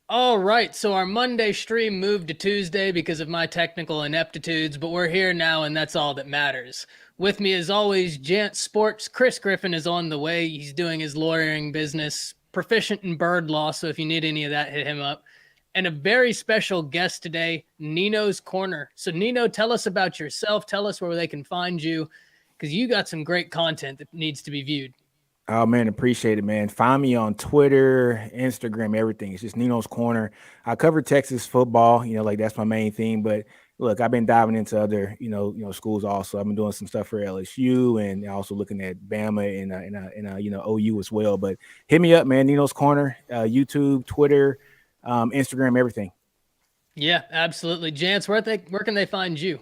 All right, so our Monday stream moved to Tuesday because of my technical ineptitudes, but we're here now and that's all that matters. With me as always, Jant Sports. Chris Griffin is on the way. He's doing his lawyering business, proficient in bird law, so if you need any of that, hit him up. And a very special guest today, Nino's Corner. So Nino, tell us about yourself. Tell us where they can find you because you got some great content that needs to be viewed. Oh man, appreciate it, man. Find me on Twitter, Instagram, everything. It's just Nino's Corner. I cover Texas football, like that's my main thing. But look, I've been diving into other, schools also. I've been doing some stuff for LSU and also looking at Bama and OU as well. But hit me up, man. Nino's Corner, YouTube, Twitter, Instagram, everything. Yeah, absolutely. Jance, where can they find you?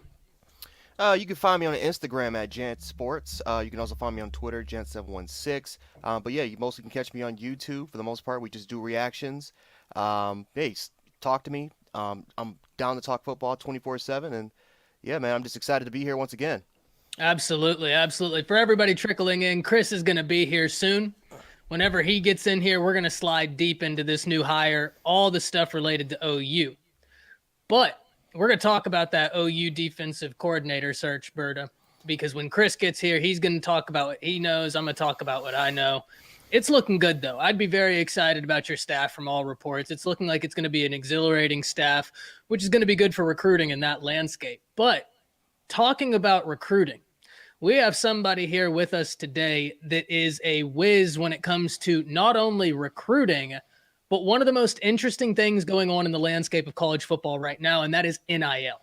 You can find me on Instagram at Jant Sports. You can also find me on Twitter, Jant716. But yeah, you mostly can catch me on YouTube for the most part. We just do reactions. Hey, talk to me. I'm down to talk football 24/7. And yeah, man, I'm just excited to be here once again. Absolutely, absolutely. For everybody trickling in, Chris is going to be here soon. Whenever he gets in here, we're going to slide deep into this new hire, all the stuff related to OU. But we're going to talk about that OU defensive coordinator search, Berta, because when Chris gets here, he's going to talk about what he knows. I'm going to talk about what I know. It's looking good, though. I'd be very excited about your staff from all reports. It's looking like it's going to be an exhilarating staff, which is going to be good for recruiting in that landscape. But talking about recruiting, we have somebody here with us today that is a whiz when it comes to not only recruiting, but one of the most interesting things going on in the landscape of college football right now, and that is NIL.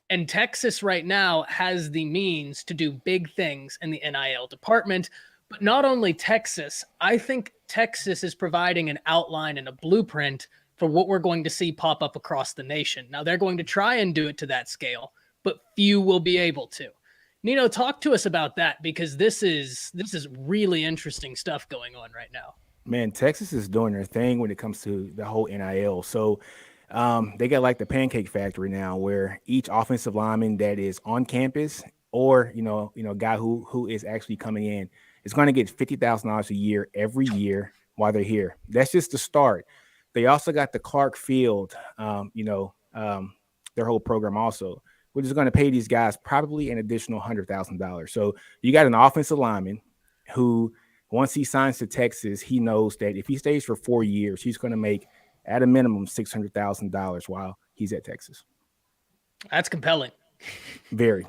And Texas right now has the means to do big things in the NIL department. But not only Texas, I think Texas is providing an outline and a blueprint for what we're going to see pop up across the nation. Now, they're going to try and do it to that scale, but few will be able to. Nino, talk to us about that because this is really interesting stuff going on right now. Man, Texas is doing their thing when it comes to the whole NIL. So they got like the pancake factory now, where each offensive lineman that is on campus, or guy who is actually coming in, is going to get $50,000 a year every year while they're here. That's just the start. They also got the Clark Field, their whole program also, which is going to pay these guys probably an additional $100,000. So you got an offensive lineman who, once he signs to Texas, he knows that if he stays for 4 years, he's going to make at a minimum $600,000 while he's at Texas. That's compelling. Very.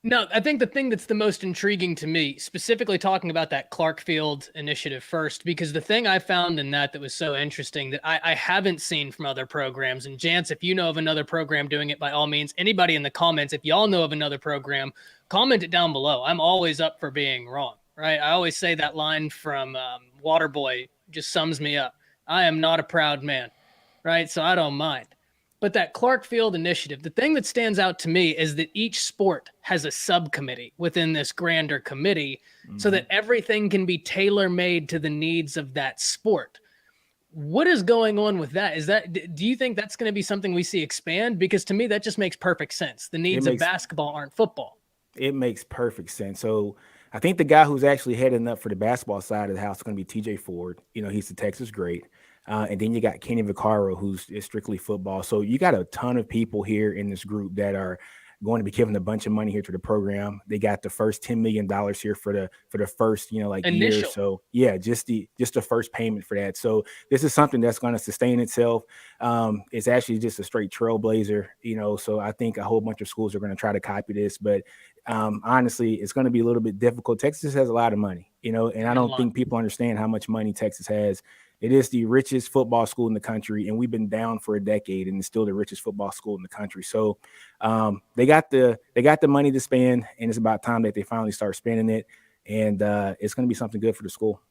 No, I think the thing that's the most intriguing to me, specifically talking about that Clark Field initiative first, because the thing I found in that was so interesting that I haven't seen from other programs. And Jance, if you know of another program doing it, by all means, anybody in the comments, if y'all know of another program, comment it down below. I'm always up for being wrong, right? I always say that line from Waterboy just sums me up. I am not a proud man, right? So I don't mind. But that Clark Field initiative, the thing that stands out to me is that each sport has a subcommittee within this grander committee so that everything can be tailor-made to the needs of that sport. What is going on with that? Do you think that's going to be something we see expand? Because to me, that just makes perfect sense. The needs of basketball aren't football. It makes perfect sense. So I think the guy who's actually heading up for the basketball side of the house is going to be TJ Ford. He's the Texas great. And then you got Kenny Vaccaro, who's is strictly football. So you got a ton of people here in this group that are going to be giving a bunch of money here to the program. They got the first $10 million here for the first, year. So yeah, just the first payment for that. So this is something that's going to sustain itself. It's actually just a straight trailblazer, so I think a whole bunch of schools are going to try to copy this, but honestly, it's going to be a little bit difficult. Texas has a lot of money, and I don't think people understand how much money Texas has. It is the richest football school in the country, and we've been down for a decade, and it's still the richest football school in the country. So they got the money to spend, and it's about time that they finally start spending it, and it's going to be something good for the school.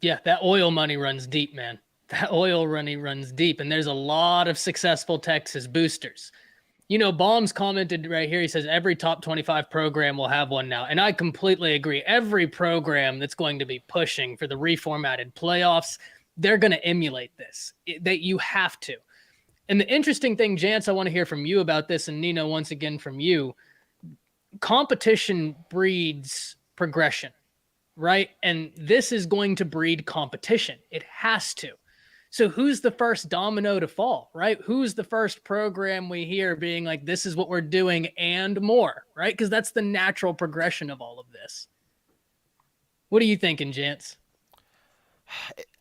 Yeah, that oil money runs deep, man. That oil money runs deep, and there's a lot of successful Texas boosters. Baum's commented right here. He says every top 25 program will have one now. And I completely agree. Every program that's going to be pushing for the reformatted playoffs, they're going to emulate this. That you have to. And the interesting thing, Jance, I want to hear from you about this, and Nino, once again from you. Competition breeds progression, right? And this is going to breed competition. It has to. So who's the first domino to fall, right? Who's the first program we hear being like, this is what we're doing and more, right? Because that's the natural progression of all of this. What are you thinking, Jance?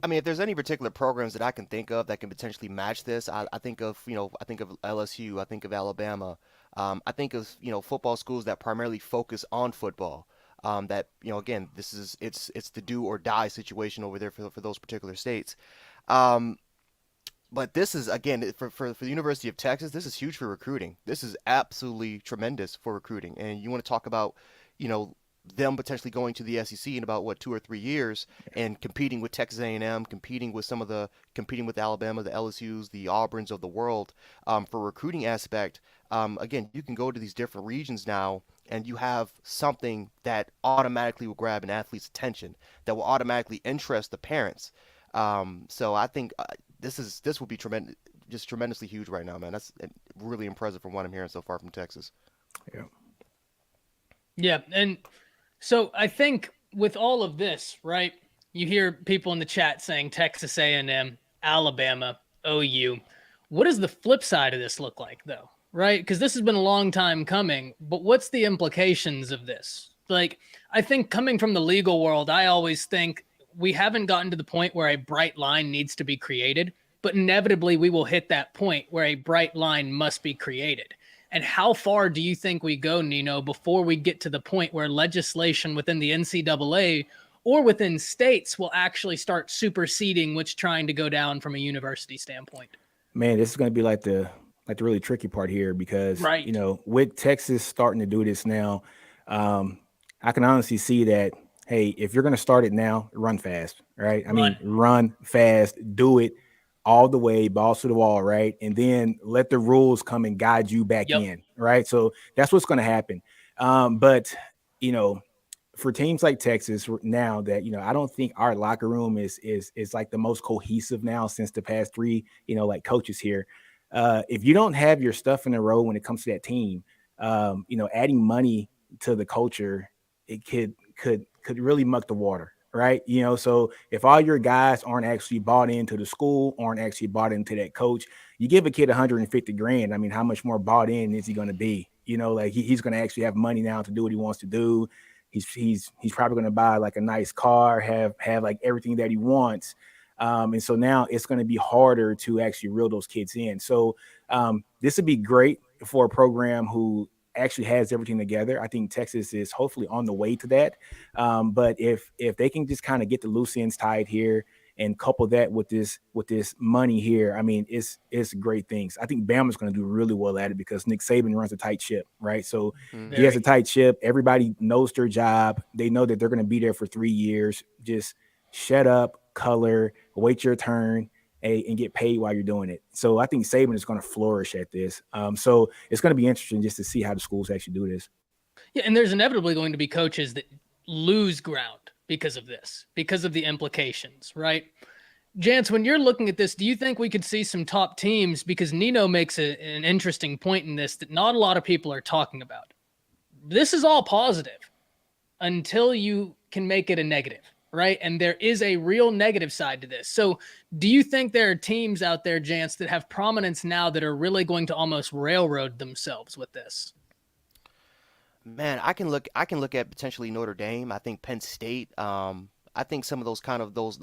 I mean, if there's any particular programs that I can think of that can potentially match this, I think of, I think of LSU, I think of Alabama, I think of, football schools that primarily focus on football. That, again, it's the do or die situation over there for those particular states. Um, but this is, again, for the University of Texas, this is huge for recruiting. This is absolutely tremendous for recruiting. And you want to talk about, you know, them potentially going to the SEC in about what 2 or 3 years and competing with Texas A&M, competing with Alabama, the LSU's, the Auburns of the world, for recruiting aspect. Again, you can go to these different regions now, and you have something that automatically will grab an athlete's attention, that will automatically interest the parents. So I think this will be tremendous, just tremendously huge right now, man. That's really impressive from what I'm hearing so far from Texas. Yeah. Yeah, and so I think with all of this, right, you hear people in the chat saying Texas A&M, Alabama, OU. What does the flip side of this look like, though, right? Because this has been a long time coming, but what's the implications of this? Like, I think coming from the legal world, I always think we haven't gotten to the point where a bright line needs to be created, but inevitably we will hit that point where a bright line must be created. And how far do you think we go, Nino, before we get to the point where legislation within the NCAA or within states will actually start superseding what's trying to go down from a university standpoint? Man, this is going to be like the really tricky part here because, Right. with Texas starting to do this now, I can honestly see that, hey, if you're going to start it now, run fast, right? I mean, run fast, do it all the way, balls to the wall, right? And then let the rules come and guide you back in, right? So that's what's going to happen. But, for teams like Texas now that, I don't think our locker room is like the most cohesive now since the past three, like coaches here. If you don't have your stuff in a row when it comes to that team, adding money to the culture, it could really muck the water, right? So if all your guys aren't actually bought into the school, aren't actually bought into that coach, you give a kid 150 grand. I mean, how much more bought in is he going to be? Like he's going to actually have money now to do what he wants to do. He's probably going to buy like a nice car, have like everything that he wants. And so now it's going to be harder to actually reel those kids in. So this would be great for a program who actually has everything together. I think Texas is hopefully on the way to that. But if they can just kind of get the loose ends tied here and couple that with this money here, I mean, it's great things. I think Bama's going to do really well at it because Nick Saban runs a tight ship, right? So he has a tight ship. Everybody knows their job. They know that they're going to be there for 3 years. Just shut up, color, wait your turn, and get paid while you're doing it. So I think Saban is going to flourish at this. So it's going to be interesting just to see how the schools actually do this. Yeah, and there's inevitably going to be coaches that lose ground because of this, because of the implications, right? Jance, when you're looking at this, do you think we could see some top teams? Because Nino makes an interesting point in this that not a lot of people are talking about. This is all positive until you can make it a negative, right? And there is a real negative side to this. So do you think there are teams out there, Jance, that have prominence now that are really going to almost railroad themselves with this? Man, I can look at potentially Notre Dame. I think Penn State. I think some of those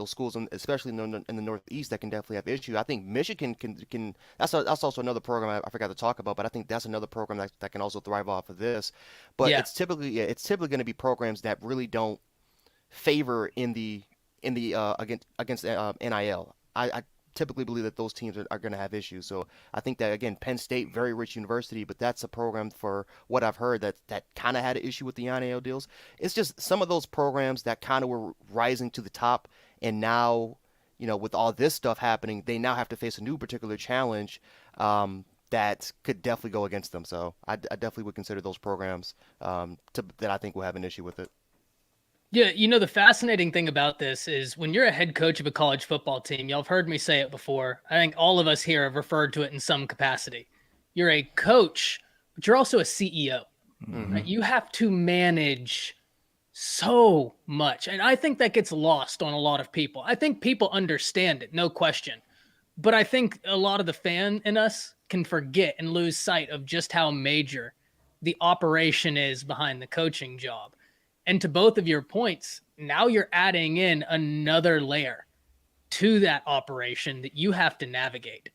schools, especially in the Northeast, that can definitely have issue. I think Michigan can. That's also another program I forgot to talk about, but I think that's another program that can also thrive off of this. But it's typically going to be programs that really don't favor in the against NIL. I typically believe that those teams are going to have issues. So I think that, again, Penn State, very rich university, but that's a program, for what I've heard, that kind of had an issue with the NIL deals. It's just some of those programs that kind of were rising to the top, and now, with all this stuff happening, they now have to face a new particular challenge that could definitely go against them. So I definitely would consider those programs that I think will have an issue with it. Yeah, the fascinating thing about this is when you're a head coach of a college football team, y'all have heard me say it before. I think all of us here have referred to it in some capacity. You're a coach, but you're also a CEO. Mm-hmm. Right? You have to manage so much. And I think that gets lost on a lot of people. I think people understand it, no question. But I think a lot of the fan in us can forget and lose sight of just how major the operation is behind the coaching job. And to both of your points, now you're adding in another layer to that operation that you have to navigate.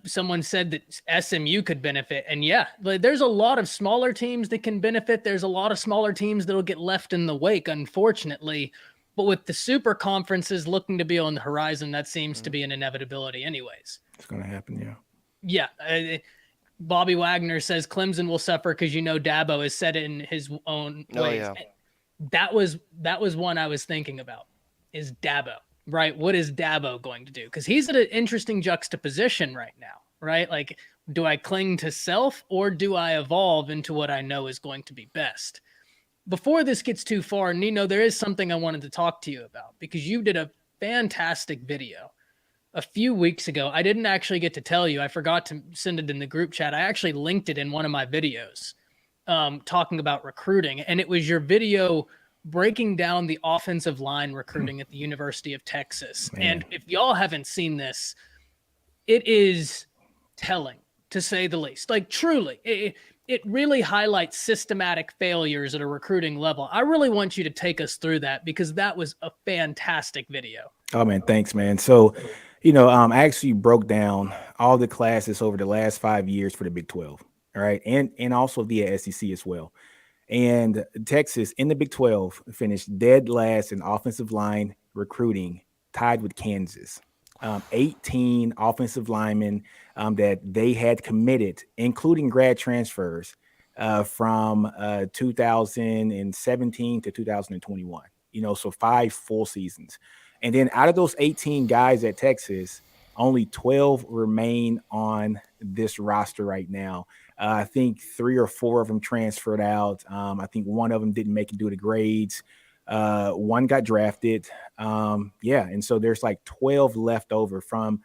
Someone said that SMU could benefit. And yeah, there's a lot of smaller teams that can benefit. There's a lot of smaller teams that'll get left in the wake, unfortunately. But with the super conferences looking to be on the horizon, that seems to be an inevitability anyways. It's going to happen, yeah. Yeah. Bobby Wagner says Clemson will suffer because Dabo has said it in his own ways. Yeah. That was one I was thinking about, is Dabo. Right. What is Dabo going to do? Because he's at an interesting juxtaposition right now, right? Like, do I cling to self or do I evolve into what I know is going to be best? Before this gets too far, Nino, there is something I wanted to talk to you about because you did a fantastic video a few weeks ago. I didn't actually get to tell you. I forgot to send it in the group chat. I actually linked it in one of my videos talking about recruiting. And it was your video breaking down the offensive line recruiting at the University of Texas. Man. And if y'all haven't seen this, it is telling, to say the least. Like, truly, it really highlights systematic failures at a recruiting level. I really want you to take us through that because that was a fantastic video. Oh, man, thanks, man. So, I actually broke down all the classes over the last 5 years for the Big 12, all right, and also via SEC as well. And Texas in the Big 12 finished dead last in offensive line recruiting, tied with Kansas. 18 offensive linemen that they had committed, including grad transfers from 2017 to 2021. So 5 full seasons. And then out of those 18 guys at Texas, only 12 remain on this roster right now. I think 3 or 4 of them transferred out. I think one of them didn't make it due to grades. One got drafted. And so there's like 12 left over from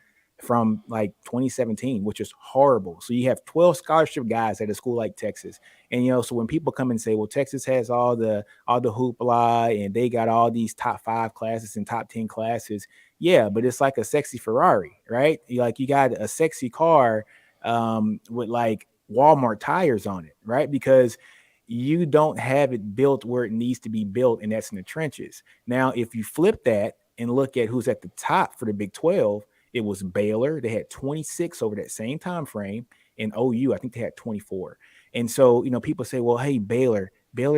like 2017, which is horrible. So you have 12 scholarship guys at a school like Texas. And, so when people come and say, well, Texas has all the hoopla and they got all these top 5 classes and top 10 classes. Yeah, but it's like a sexy Ferrari, right? You got a sexy car with like Walmart tires on it, right? Because you don't have it built where it needs to be built, and that's in the trenches. Now, if you flip that and look at who's at the top for the Big 12, it was Baylor. They had 26 over that same time frame, and OU, I think they had 24. And so, people say, well, hey, Baylor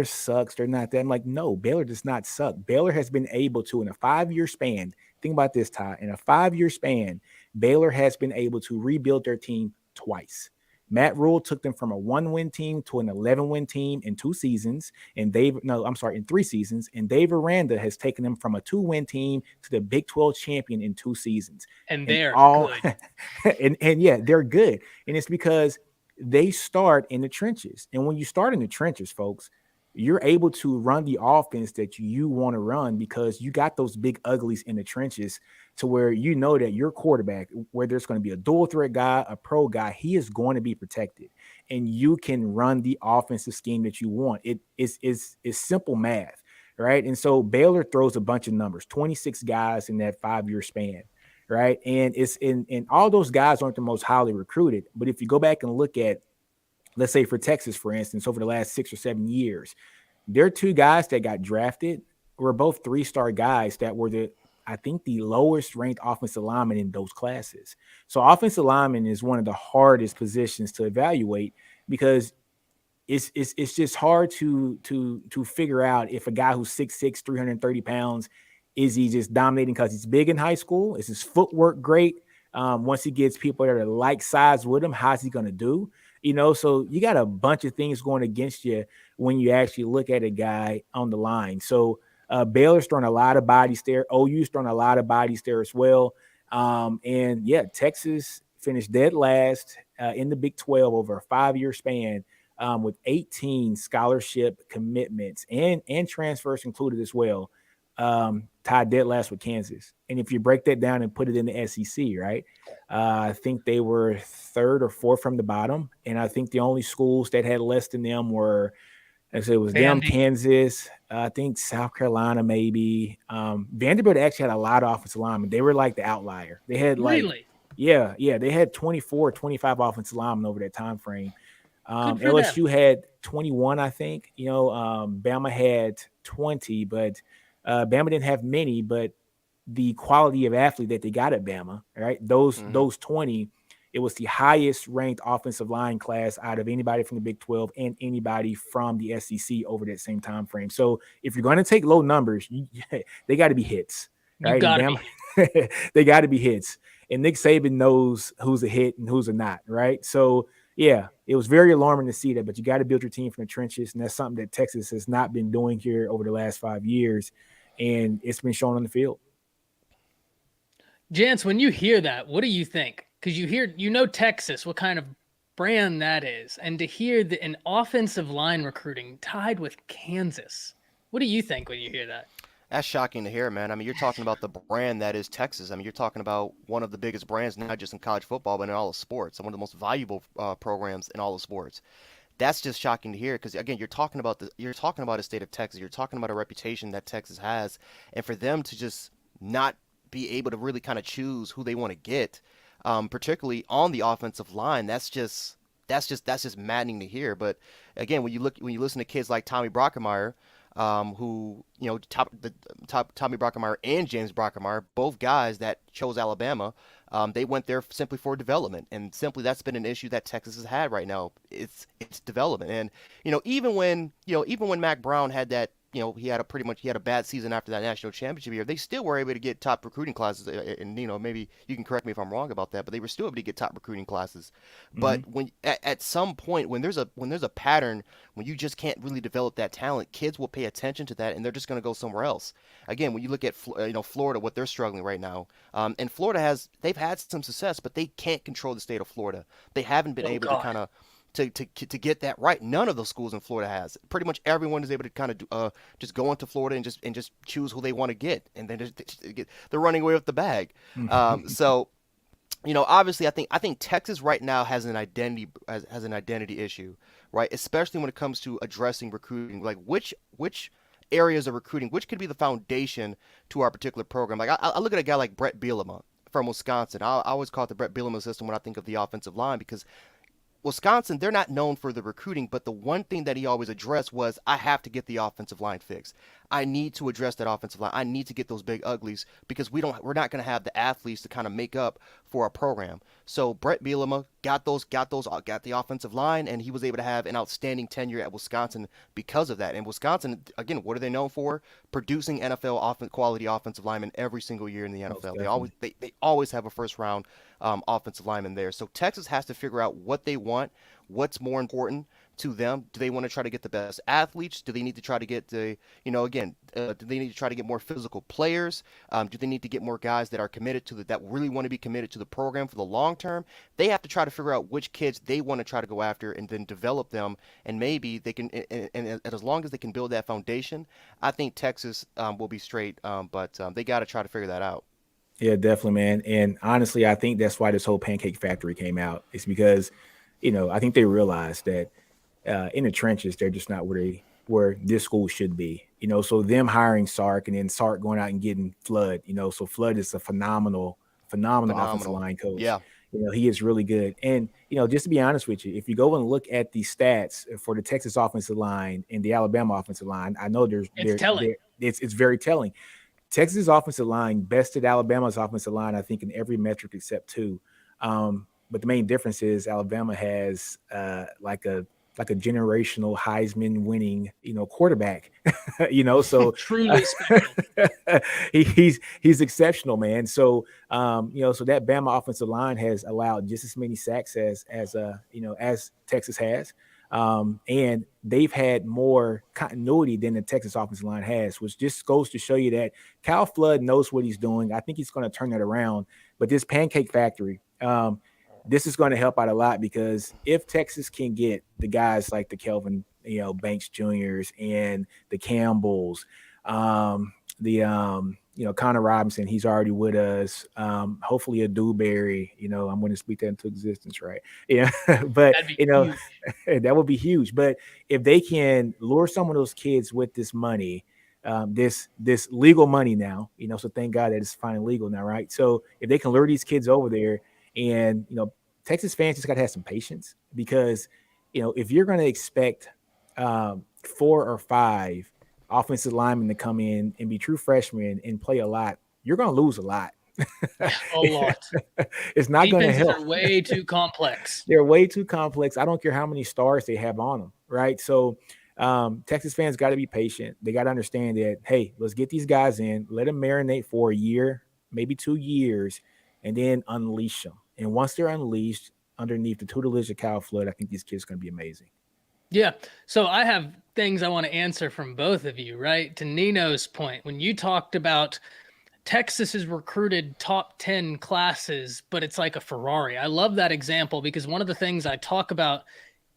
sucks. They're not that. I'm like, no, Baylor does not suck. Baylor has been able to, in a 5-year span, think about this, Ty, in a 5-year span, Baylor has been able to rebuild their team twice. Matt Rule took them from a 1-win team to an 11-win team in 2 seasons. In 3 seasons. And Dave Aranda has taken them from a 2-win team to the Big 12 champion in 2 seasons. And they're good. and yeah, they're good. And it's because they start in the trenches. And when you start in the trenches, folks, you're able to run the offense that you want to run because you got those big uglies in the trenches to where you know that your quarterback, whether it's going to be a dual threat guy, a pro guy, he is going to be protected. And you can run the offensive scheme that you want. It's simple math, right? And so Baylor throws a bunch of numbers, 26 guys in that 5-year span, right? And and all those guys aren't the most highly recruited. But if you go back and look at, let's say for Texas, for instance, over the last 6 or 7 years, their 2 guys that got drafted were both 3-star guys that were the lowest ranked offensive lineman in those classes. So offensive lineman is one of the hardest positions to evaluate because it's just hard to figure out if a guy who's 6'6", 330 pounds, is he just dominating because he's big in high school? Is his footwork great? Once he gets people that are like size with him, how's he going to do? So you got a bunch of things going against you when you actually look at a guy on the line. So Baylor's throwing a lot of bodies there. OU's throwing a lot of bodies there as well. And yeah, Texas finished dead last in the Big 12 over a 5-year span with 18 scholarship commitments and transfers included as well. Tied dead last with Kansas. And if you break that down and put it in the SEC, right, I think they were 3rd or 4th from the bottom. And I think the only schools that had less than them were And so it was them, Kansas, I think South Carolina, maybe. Vanderbilt actually had a lot of offensive linemen. They were like the outlier. They had really, they had 24, 25 offensive linemen over that time frame. good for LSU them. had 21, I think. Bama had 20, but Bama didn't have many. But the quality of athlete that they got at Bama, right? Those 20, it was the highest ranked offensive line class out of anybody from the Big 12 and anybody from the SEC over that same time frame. So if you're going to take low numbers, they got to be hits, right? You got to Bama, be. they got to be hits. And Nick Saban knows who's a hit and who's a not, right? So yeah, it was very alarming to see that, but you got to build your team from the trenches, and that's something that Texas has not been doing here over the last 5 years, and it's been shown on the field. Jance, when you hear that, what do you think? Because you know Texas, what kind of brand that is, and to hear an offensive line recruiting tied with Kansas, what do you think when you hear that? That's shocking to hear, man. I mean, you're talking about the brand that is Texas. I mean, you're talking about one of the biggest brands, not just in college football, but in all of sports, and one of the most valuable programs in all of sports. That's just shocking to hear because again, you're talking about a state of Texas. You're talking about a reputation that Texas has, and for them to just not be able to really kind of choose who they want to get, particularly on the offensive line, that's just maddening to hear. But again, when you listen to kids like Tommy Brockermeyer, who Tommy Brockermeyer and James Brockermeyer, both guys that chose Alabama, they went there simply for development, and simply that's been an issue that Texas has had right now. It's development, and even when Mac Brown had that. He had a bad season after that national championship year. They still were able to get top recruiting classes, and maybe you can correct me if I'm wrong about that, but they were still able to get top recruiting classes. But when at some point when there's a pattern when you just can't really develop that talent, kids will pay attention to that, and they're just going to go somewhere else. Again, when you look at Florida, what they're struggling right now, and Florida they've had some success, but they can't control the state of Florida. They haven't been able to kind of to get that right. None of those schools in Florida has. Pretty much everyone is able to kind of just go into Florida and just choose who they want to get, and then they're running away with the bag. So obviously, I think Texas right now has an identity issue, right? Especially when it comes to addressing recruiting, like which areas of recruiting, which could be the foundation to our particular program. Like I look at a guy like Brett Bielema from Wisconsin. I always call it the Brett Bielema system when I think of the offensive line because Wisconsin, they're not known for the recruiting, but the one thing that he always addressed was, I have to get the offensive line fixed. I need to address that offensive line. I need to get those big uglies because we're not going to have the athletes to kind of make up for our program. So Brett Bielema got the offensive line, and he was able to have an outstanding tenure at Wisconsin because of that. And Wisconsin, again, what are they known for? Producing NFL quality offensive linemen every single year in the NFL. They always have a first round offensive lineman there. So Texas has to figure out what they want, what's more important to them. Do they want to try to get the best athletes? Do they need to try to get do they need to try to get more physical players? Do they need to get more guys that are committed that really want to be committed to the program for the long term? They have to try to figure out which kids they want to try to go after and then develop them. And maybe they can, and as long as they can build that foundation, I think Texas will be straight. But they got to try to figure that out. Yeah, definitely, man. And honestly, I think that's why this whole Pancake Factory came out. It's because, I think they realized that in the trenches, they're just not where this school should be. So them hiring Sark and then Sark going out and getting Flood. So Flood is a phenomenal offensive line coach. Yeah. He is really good. And just to be honest with you, if you go and look at the stats for the Texas offensive line and the Alabama offensive line, I know it's telling. It's very telling. Texas offensive line bested Alabama's offensive line, I think, in every metric except two. But the main difference is Alabama has like a generational Heisman winning, quarterback, so truly special. he's exceptional, man. So, so that Bama offensive line has allowed just as many sacks as Texas has. And they've had more continuity than the Texas offensive line has, which just goes to show you that Kyle Flood knows what he's doing. I think he's going to turn that around. But this Pancake Factory, this is going to help out a lot because if Texas can get the guys like the Kelvin, Banks Juniors and the Campbells, Connor Robinson, he's already with us. Hopefully a Dewberry, I'm going to speak that into existence, right? Yeah. But, That'd be huge. that would be huge. But if they can lure some of those kids with this money, this legal money now, so thank God that it's finally legal now, right? So if they can lure these kids over there, and, Texas fans just got to have some patience, because, if you're going to expect 4 or 5 offensive linemen to come in and be true freshmen and play a lot, you're going to lose a lot. A lot. It's not going to Defenses help. are way too complex. They're way too complex. I don't care how many stars they have on them, right? So Texas fans got to be patient. They got to understand that, hey, let's get these guys in, let them marinate for a year, maybe 2 years, and then unleash them. And once they're unleashed underneath the tutelage of Kyle Flood, I think these kids are going to be amazing. Yeah. So I have things I want to answer from both of you, right? To Nino's point, when you talked about Texas has recruited top 10 classes, but it's like a Ferrari. I love that example, because one of the things I talk about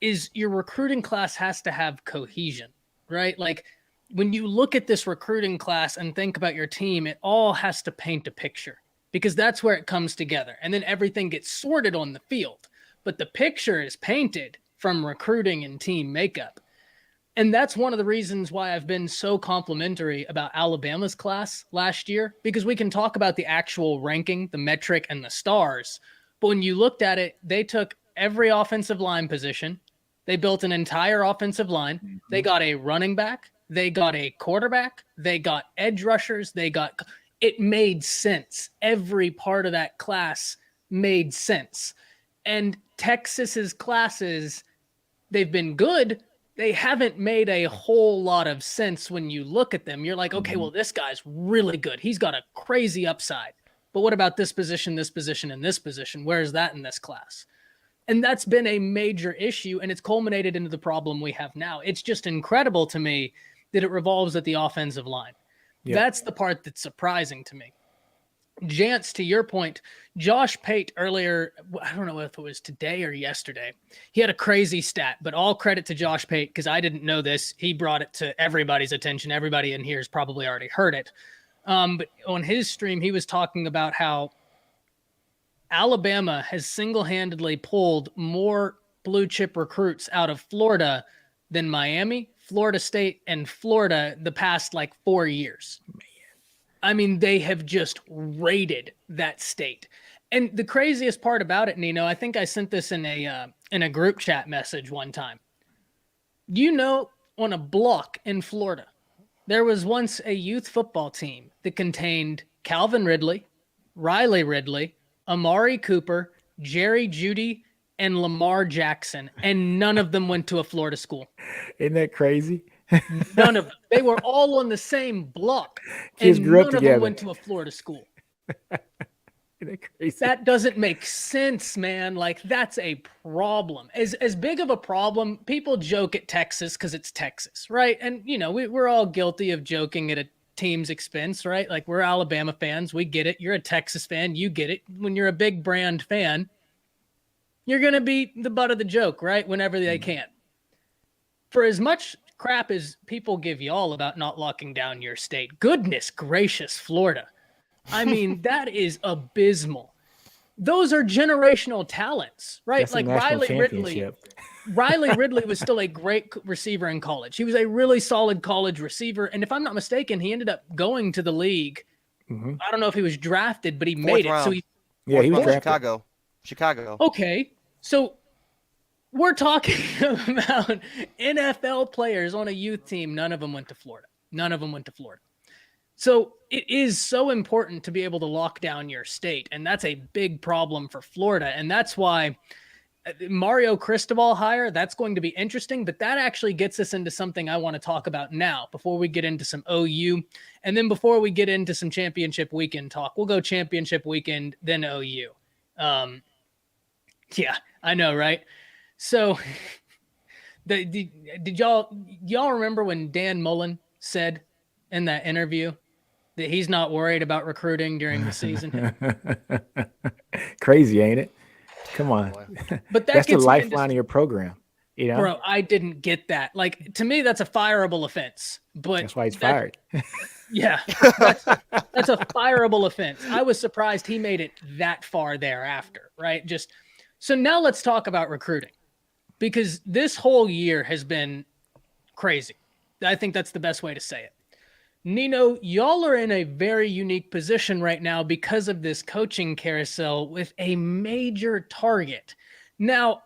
is your recruiting class has to have cohesion, right? Like when you look at this recruiting class and think about your team, it all has to paint a picture, because that's where it comes together. And then everything gets sorted on the field. But the picture is painted from recruiting and team makeup. And that's one of the reasons why I've been so complimentary about Alabama's class last year, because we can talk about the actual ranking, the metric, and the stars. But when you looked at it, they took every offensive line position. They built an entire offensive line. Mm-hmm. They got a running back. They got a quarterback. They got edge rushers. It made sense. Every part of that class made sense. And Texas's classes, they've been good. They haven't made a whole lot of sense when you look at them. You're like, okay, well, this guy's really good. He's got a crazy upside. But what about this position, and this position? Where is that in this class? And that's been a major issue, and it's culminated into the problem we have now. It's just incredible to me that it revolves at the offensive line. Yep. That's the part that's surprising to me. Jance, to your point, Josh Pate earlier, I don't know if it was today or yesterday, he had a crazy stat, but all credit to Josh Pate, because I didn't know this. He brought it to everybody's attention. Everybody in here has probably already heard it. But on his stream, he was talking about how Alabama has single-handedly pulled more blue chip recruits out of Florida than Miami, Florida State, and Florida the past 4 years. I mean, they have just raided that state. And the craziest part about it, Nino, I think I sent this in a group chat message one time. On a block in Florida, there was once a youth football team that contained Calvin Ridley, Riley Ridley, Amari Cooper, Jerry Jeudy, and Lamar Jackson, and none of them went to a Florida school. Isn't that crazy? None of them. They were all on the same block. Kids grew up none together. of them went to a Florida school. Isn't that crazy? That doesn't make sense, man. That's a problem. As big of a problem, people joke at Texas because it's Texas, right? And, we're all guilty of joking at a team's expense, right? We're Alabama fans. We get it. You're a Texas fan. You get it. When you're a big brand fan, you're going to be the butt of the joke, right? Whenever they can. For as much crap as people give y'all about not locking down your state, goodness gracious, Florida. I mean, that is abysmal. Those are generational talents, right? That's Riley Ridley was still a great receiver in college. He was a really solid college receiver. And if I'm not mistaken, he ended up going to the league. Mm-hmm. I don't know if he was drafted, but he made it. So he was drafted. Chicago. Okay. So we're talking about NFL players on a youth team. None of them went to Florida. So it is so important to be able to lock down your state. And that's a big problem for Florida. And that's why Mario Cristobal hire, that's going to be interesting. But that actually gets us into something I want to talk about now before we get into some OU. And then before we get into some championship weekend talk, we'll go championship weekend, then OU. Yeah, I know, right? So did y'all remember when Dan Mullen said in that interview that he's not worried about recruiting during the season? Crazy, ain't it? Come on. But that's the lifeline of your program. Bro, I didn't get that. To me, that's a fireable offense. But that's why he's fired. Yeah, that's that's a fireable offense. I was surprised he made it that far thereafter, right? Just so now let's talk about recruiting because this whole year has been crazy. I think that's the best way to say it. Nino, y'all are in a very unique position right now because of this coaching carousel with a major target. Now,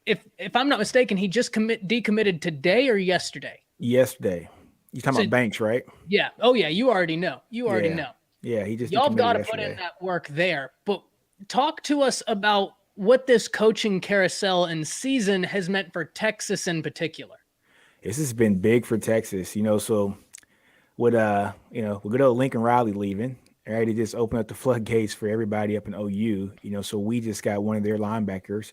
if I'm not mistaken, he just decommitted today or yesterday. Yesterday. You talking So about Banks, right? yeah, oh yeah, you already know. You already Yeah. know. Yeah, he just Y'all have got decommitted to put in yesterday. that work there. But talk to us about what this coaching carousel and season has meant for Texas in particular. This has been big for Texas, so with with good old Lincoln Riley leaving, right? It just opened up the floodgates for everybody up in OU, so we just got one of their linebackers,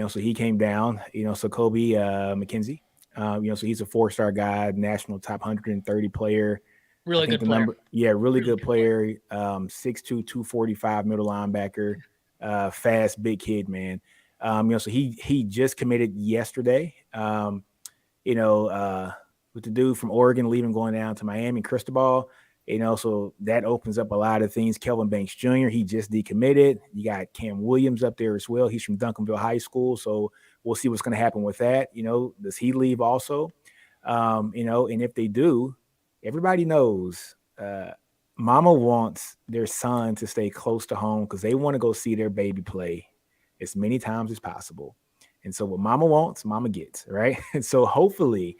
so he came down, so Kobe McKenzie, so he's a 4-star guy, national top 130 player. I Really think good the player. number, yeah, really Really good good player. player, 6'2", 245 middle linebacker, fast, big kid, man. So he just committed yesterday. You know, with the dude from Oregon leaving, going down to Miami, Cristobal, so that opens up a lot of things. Kelvin Banks Jr., he just decommitted. You got Cam Williams up there as well. He's from Duncanville High School. So we'll see what's going to happen with that. Does he leave also? And if they do, everybody knows mama wants their son to stay close to home because they want to go see their baby play as many times as possible. And so what mama wants, mama gets, right? And so hopefully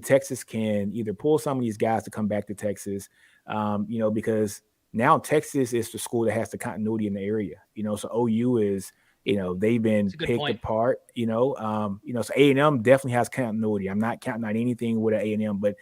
Texas can either pull some of these guys to come back to Texas, because now Texas is the school that has the continuity in the area, so OU is, they've been It's a good picked point. apart, so A&M definitely has continuity. I'm not counting out anything with A&M, but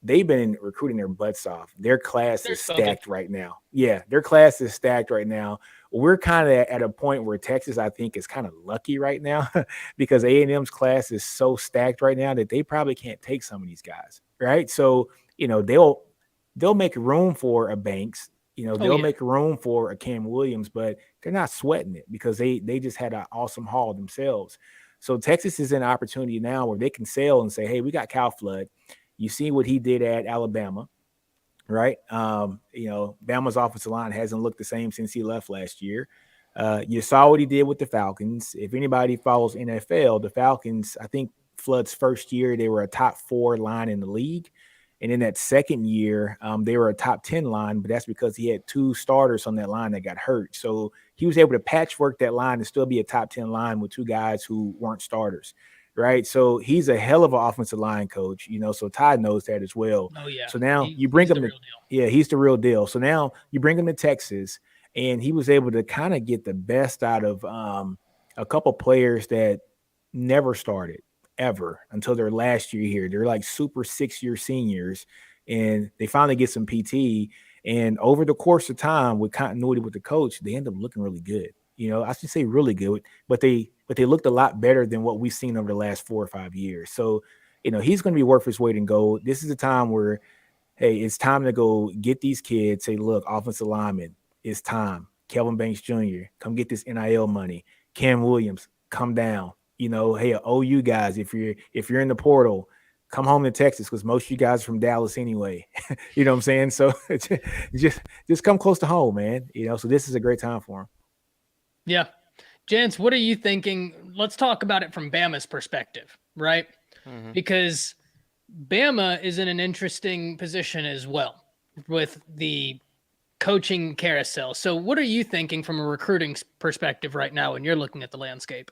they've been recruiting their butts off. Their class They're is smoking. stacked right now. Yeah, their class is stacked right now. We're kind of at a point where Texas, I think, is kind of lucky right now because A&M's class is so stacked right now that they probably can't take some of these guys, right? So, they'll make room for a Banks, Oh they'll yeah. make room for a Cam Williams, but they're not sweating it because they just had an awesome haul themselves. So Texas is in an opportunity now where they can sail and say, hey, we got Cal Flood. You see what he did at Alabama, right? Bama's offensive line hasn't looked the same since he left last year. You saw what he did with the Falcons. If anybody follows NFL, the Falcons, I think Flood's first year, they were a top 4 line in the league. And in that second year, they were a top 10 line, but that's because he had 2 starters on that line that got hurt. So he was able to patchwork that line and still be a top 10 line with 2 guys who weren't starters, right? So he's a hell of an offensive line coach, so Todd knows that as well. Oh yeah. So now you bring He's him the to, real deal. yeah, he's the real deal. So now you bring him to Texas, and he was able to kind of get the best out of a couple players that never started ever until their last year here. They're like super 6-year seniors, and they finally get some PT. And over the course of time, with continuity with the coach, they end up looking really good. I should say really good, but they looked a lot better than what we've seen over the last 4 or 5 years. So, he's going to be worth his weight in gold. This is a time where, hey, it's time to go get these kids. Say, look, offensive lineman, it's time. Kelvin Banks Jr., come get this NIL money. Cam Williams, come down. Hey, OU guys, if you're in the portal, come home to Texas because most of you guys are from Dallas anyway. You know what I'm saying? So just come close to home, man. So this is a great time for him. Yeah. Jance, what are you thinking? Let's talk about it from Bama's perspective, right? Mm-hmm. Because Bama is in an interesting position as well with the coaching carousel. So what are you thinking from a recruiting perspective right now when you're looking at the landscape?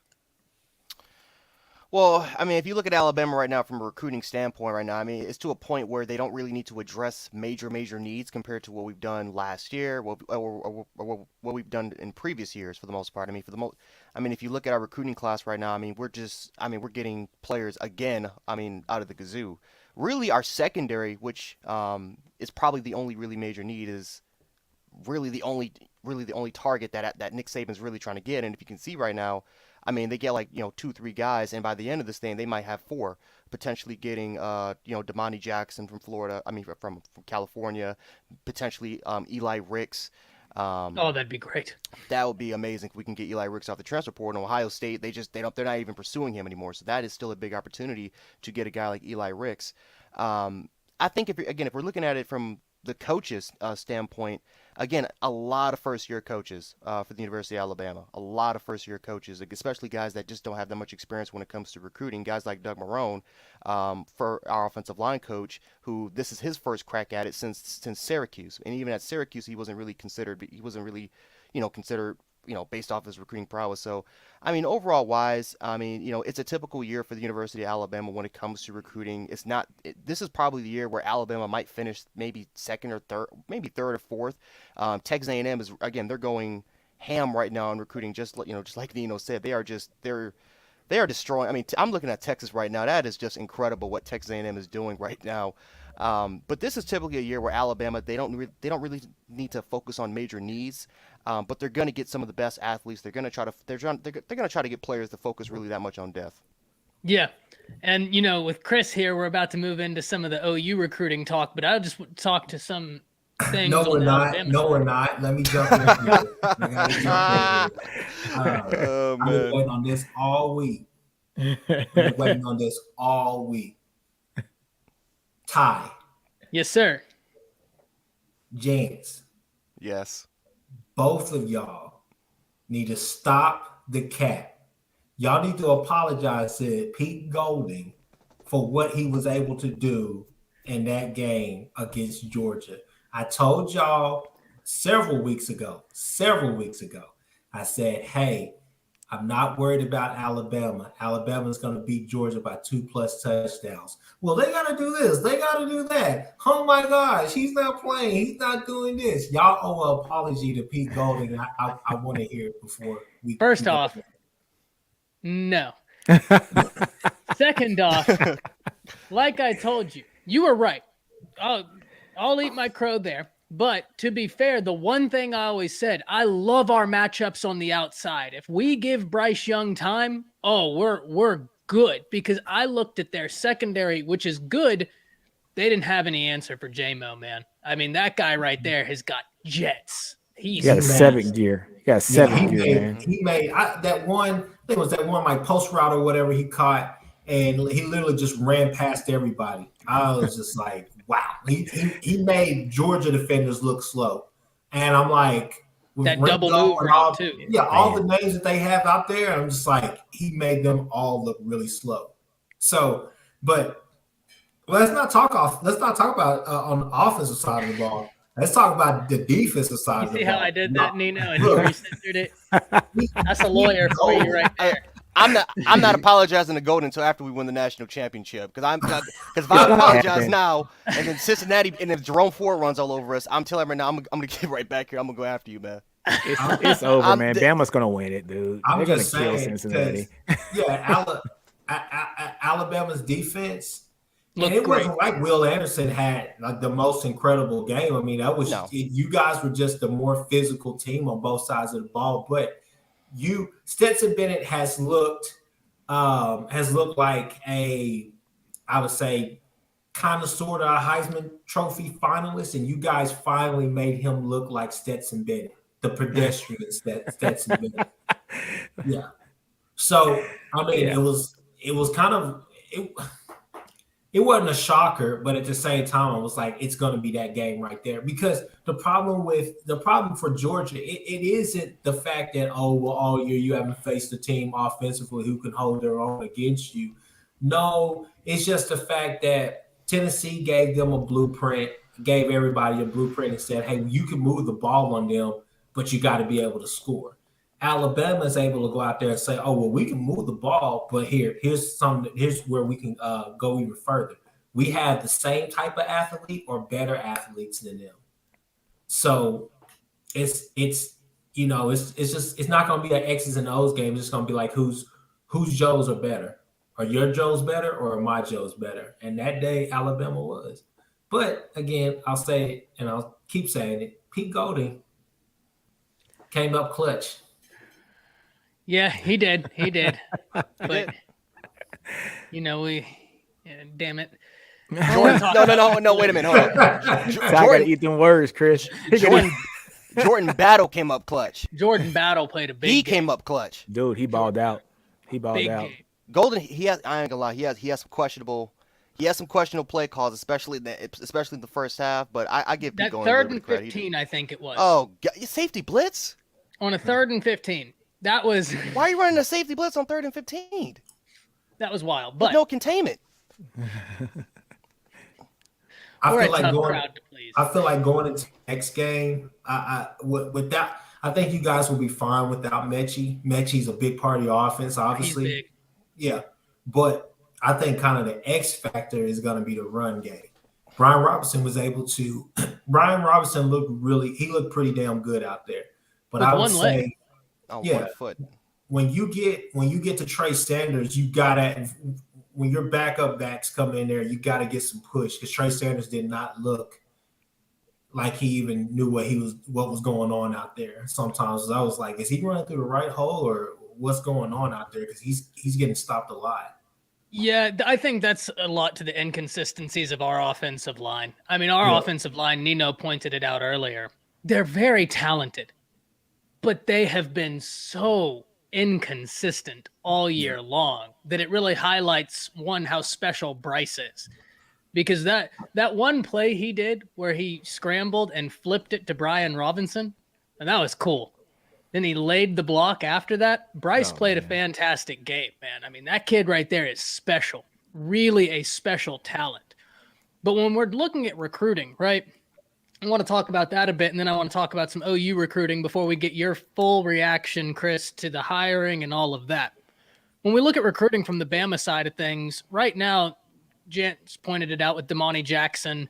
Well, I mean, if you look at Alabama right now from a recruiting standpoint right now, I mean, it's to a point where they don't really need to address major needs compared to what we've done last year, or what we've done in previous years for the most part. I mean, if you look at our recruiting class right now, I mean, we're getting players again, I mean, out of the kazoo. Really, our secondary, which is probably the only really major need, is really the only target that Nick Saban's really trying to get. And if you can see right now, I mean, they get like 2, 3 guys, and by the end of this thing, they might have 4, potentially getting Damani Jackson from Florida. I mean, from California, potentially Eli Ricks. Oh, that'd be great. That would be amazing if we can get Eli Ricks off the transfer portal. In Ohio State, they're not even pursuing him anymore. So that is still a big opportunity to get a guy like Eli Ricks. I think if we're looking at it from the coaches' standpoint, again, a lot of first-year coaches for the University of Alabama. A lot of first-year coaches, especially guys that just don't have that much experience when it comes to recruiting. Guys like Doug Marrone, for our offensive line coach, who this is his first crack at it since Syracuse. And even at Syracuse, he wasn't really considered. He wasn't really, considered. Based off his recruiting prowess. So, I mean, overall wise, I mean, it's a typical year for the University of Alabama when it comes to recruiting. This is probably the year where Alabama might finish maybe second or third, maybe third or fourth. Texas A&M is, again, they're going ham right now in recruiting, just like Nino said. They are destroying. I mean, I'm looking at Texas right now. That is just incredible what Texas A&M is doing right now. But this is typically a year where Alabama, they don't really need to focus on major needs. But they're going to get some of the best athletes. They're going to try to get players to focus really that much on depth. Yeah. And, with Chris here, we're about to move into some of the OU recruiting talk, but I'll just talk to some things. No, we're not. Alabama No, we're not. Let me jump in here. I've been waiting on this all week. Ty. Yes, sir. James. Yes. Both of y'all need to stop the cap. Y'all need to apologize to Pete Golding for what he was able to do in that game against Georgia. I told y'all several weeks ago, I said, hey, I'm not worried about Alabama. Alabama's going to beat Georgia by 2+ touchdowns. Well, they got to do this. They got to do that. Oh, my gosh. He's not playing. He's not doing this. Y'all owe an apology to Pete Golding. I want to hear it before we. First off, no. Second off, like I told you, you were right. I'll eat my crow there. But to be fair, the one thing I always said, I love our matchups on the outside. If we give Bryce Young time, we're good. Because I looked at their secondary, which is good. They didn't have any answer for J-Mo, man. I mean, that guy right there has got jets. He got a 7th gear. He got a 7th gear, man. He made that one, I think it was that one like post route or whatever he caught, and he literally just ran past everybody. I was just like, wow. He made Georgia defenders look slow. And I'm like, that double move route too. Yeah, all the names that they have out there, I'm just like, he made them all look really slow. So, but let's not talk about on the offensive side of the ball. Let's talk about the defensive side of the ball. You see how I did that, Nino, and he recentered it? That's a lawyer for you right there. I'm not apologizing to Golden until after we win the national championship because if I apologize now and then Cincinnati and if Jerome Ford runs all over us, I'm telling him right now I'm gonna get right back here. I'm gonna go after you, man. It's over, man. Bama's gonna win it, dude. They're gonna kill Cincinnati. Yeah, Alabama's defense. And it great. wasn't like Will Anderson had like the most incredible game. I mean, you guys were just a more physical team on both sides of the ball, but Stetson Bennett has looked like I would say, kind of sort of a Heisman Trophy finalist, and you guys finally made him look like Stetson Bennett, the pedestrian Stetson Bennett. Yeah. So I mean, it was kind of it wasn't a shocker, but at the same time, I was like, it's going to be that game right there. Because the problem for Georgia, it isn't the fact that, all year you haven't faced a team offensively who can hold their own against you. No, it's just the fact that Tennessee gave them a blueprint, gave everybody a blueprint and said, hey, you can move the ball on them, but you got to be able to score. Alabama is able to go out there and say, we can move the ball, but here's where we can go even further. We have the same type of athlete or better athletes than them. So it's not going to be an X's and O's game. It's just going to be like whose Joes are better. Are your Joes better or are my Joes better? And that day Alabama was. But again, I'll say it and I'll keep saying it. Pete Golding came up clutch. Yeah, he did. But damn it. Jordan, no, wait a minute, hold on. I gotta eat them words, Chris. Jordan Battle came up clutch. Jordan Battle played a big He game. came up clutch. Dude, he balled out. He balled out. Game. Golden, I ain't gonna lie, he has some questionable He has some questionable play calls, especially in the first half. But I give Pete That Golding a little third bit and of credit. 15, I think it was. Oh, safety blitz? On a 3rd and 15. That was Why are you running a safety blitz on 3rd and 15? that was wild. With But no containment. we're a tough crowd to please. I feel like going into the next game, with that, I think you guys will be fine without Mechie. Mechie's a big part of your offense, obviously. He's big. Yeah, but I think kind of the X factor is going to be the run game. Brian Robinson was able to. Brian Robinson looked pretty damn good out there. But With I would one leg. say, On yeah, 1 foot. when you get to Trey Sanders, you gotta, when your backup backs come in there, you gotta get some push, because Trey Sanders did not look like he even knew what was going on out there. Sometimes I was like, is he running through the right hole, or what's going on out there? Because he's getting stopped a lot. Yeah, I think that's a lot to the inconsistencies of our offensive line. I mean, our offensive line, Nino pointed it out earlier. They're very talented, but they have been so inconsistent all year long that it really highlights, one, how special Bryce is. Because that one play he did where he scrambled and flipped it to Brian Robinson, and that was cool. Then he laid the block after that. Bryce played a fantastic game, man. I mean, that kid right there is special, really a special talent. But when we're looking at recruiting, right, I want to talk about that a bit, and then I want to talk about some OU recruiting before we get your full reaction, Chris, to the hiring and all of that. When we look at recruiting from the Bama side of things, right now, Jant's pointed it out with Damani Jackson.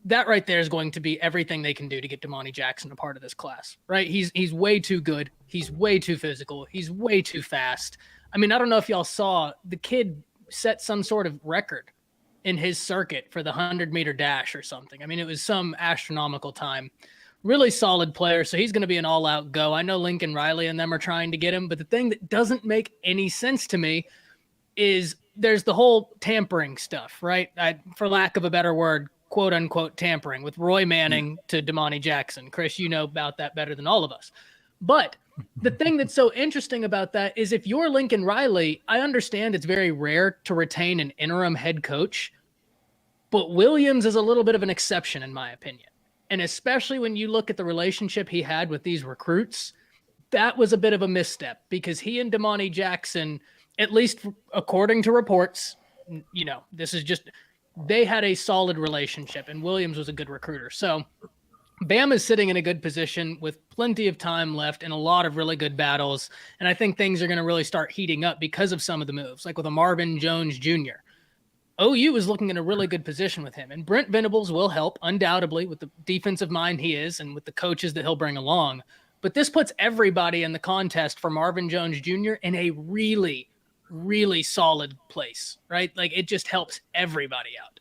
That right there is going to be everything they can do to get Damani Jackson a part of this class, right? He's way too good. He's way too physical. He's way too fast. I mean, I don't know if y'all saw, the kid set some sort of record in his circuit for the 100-meter dash or something. I mean, it was some astronomical time. Really solid player, so he's going to be an all-out go. I know Lincoln Riley and them are trying to get him, but the thing that doesn't make any sense to me is there's the whole tampering stuff, right? For lack of a better word, quote unquote tampering with Roy Manning to Damani Jackson. Chris, you know about that better than all of us. But the thing that's so interesting about that is if you're Lincoln Riley, I understand it's very rare to retain an interim head coach, but Williams is a little bit of an exception in my opinion. And especially when you look at the relationship he had with these recruits, that was a bit of a misstep because he and Damani Jackson, at least according to reports, you know, this is just, they had a solid relationship and Williams was a good recruiter. So Bam is sitting in a good position with plenty of time left and a lot of really good battles. And I think things are going to really start heating up because of some of the moves, like with a Marvin Jones Jr. OU is looking in a really good position with him. And Brent Venables will help, undoubtedly, with the defensive mind he is and with the coaches that he'll bring along. But this puts everybody in the contest for Marvin Jones Jr. in a really, really solid place, right? Like, it just helps everybody out.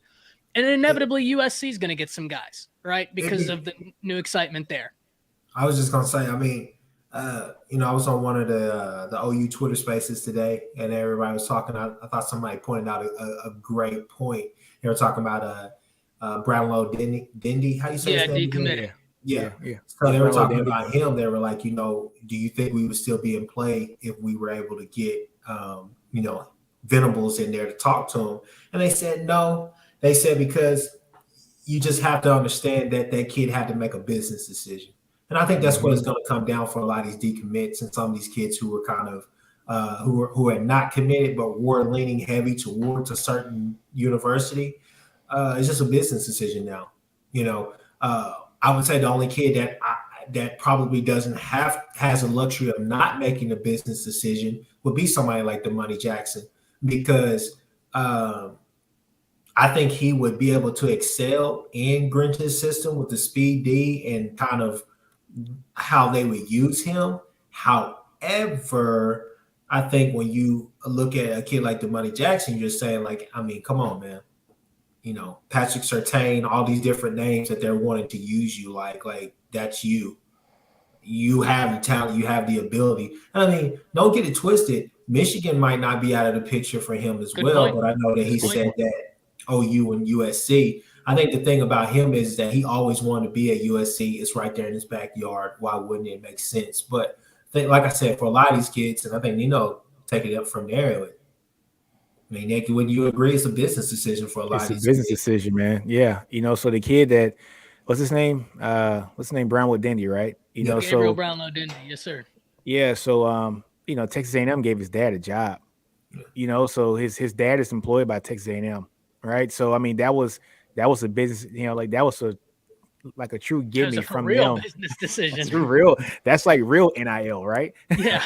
And inevitably, USC is going to get some guys, right? Because of the new excitement there. I was just going to say, I mean, you know, I was on one of the OU Twitter spaces today, and everybody was talking. I thought somebody pointed out a great point. They were talking about Brownlow Dindy. How you say his name? Decommitted. Yeah. So they were talking about him. They were like, you know, do you think we would still be in play if we were able to get, you know, Venables in there to talk to him? And they said no. They said because you just have to understand that that kid had to make a business decision. And I think that's what it's going to come down for a lot of these decommits and some of these kids who were kind of who are not committed but were leaning heavy towards a certain university. It's just a business decision now. You know, I would say the only kid that probably has a luxury of not making a business decision would be somebody like Damani Jackson, because I think he would be able to excel in Grinch's system with the speed D and kind of how they would use him. However, I think when you look at a kid like Damani Jackson, you're just saying, like, I mean, come on, man. You know, Patrick Surtain, all these different names that they're wanting to use you like that's you. You have the talent, you have the ability. I mean, don't get it twisted. Michigan might not be out of the picture for him as well, but I know that he said that OU and USC. I think the thing about him is that he always wanted to be at USC. It's right there in his backyard. Why wouldn't it make sense? But like I said, for a lot of these kids, and I think take it up from there. You mean, would you agree it's a business decision for a lot It's of a these business kids? decision, man. Yeah. So the kid that, what's his name? Brownwood Dendy, right? Yeah. Gabriel Brownlow, didn't he? Yes, sir. Yeah. So, Texas A&M gave his dad a job, so his dad is employed by Texas A&M, right? So, I mean, that was a business, like that was a true That give was me a for from real them. business decision. That's real. That's like real NIL, right? Yeah.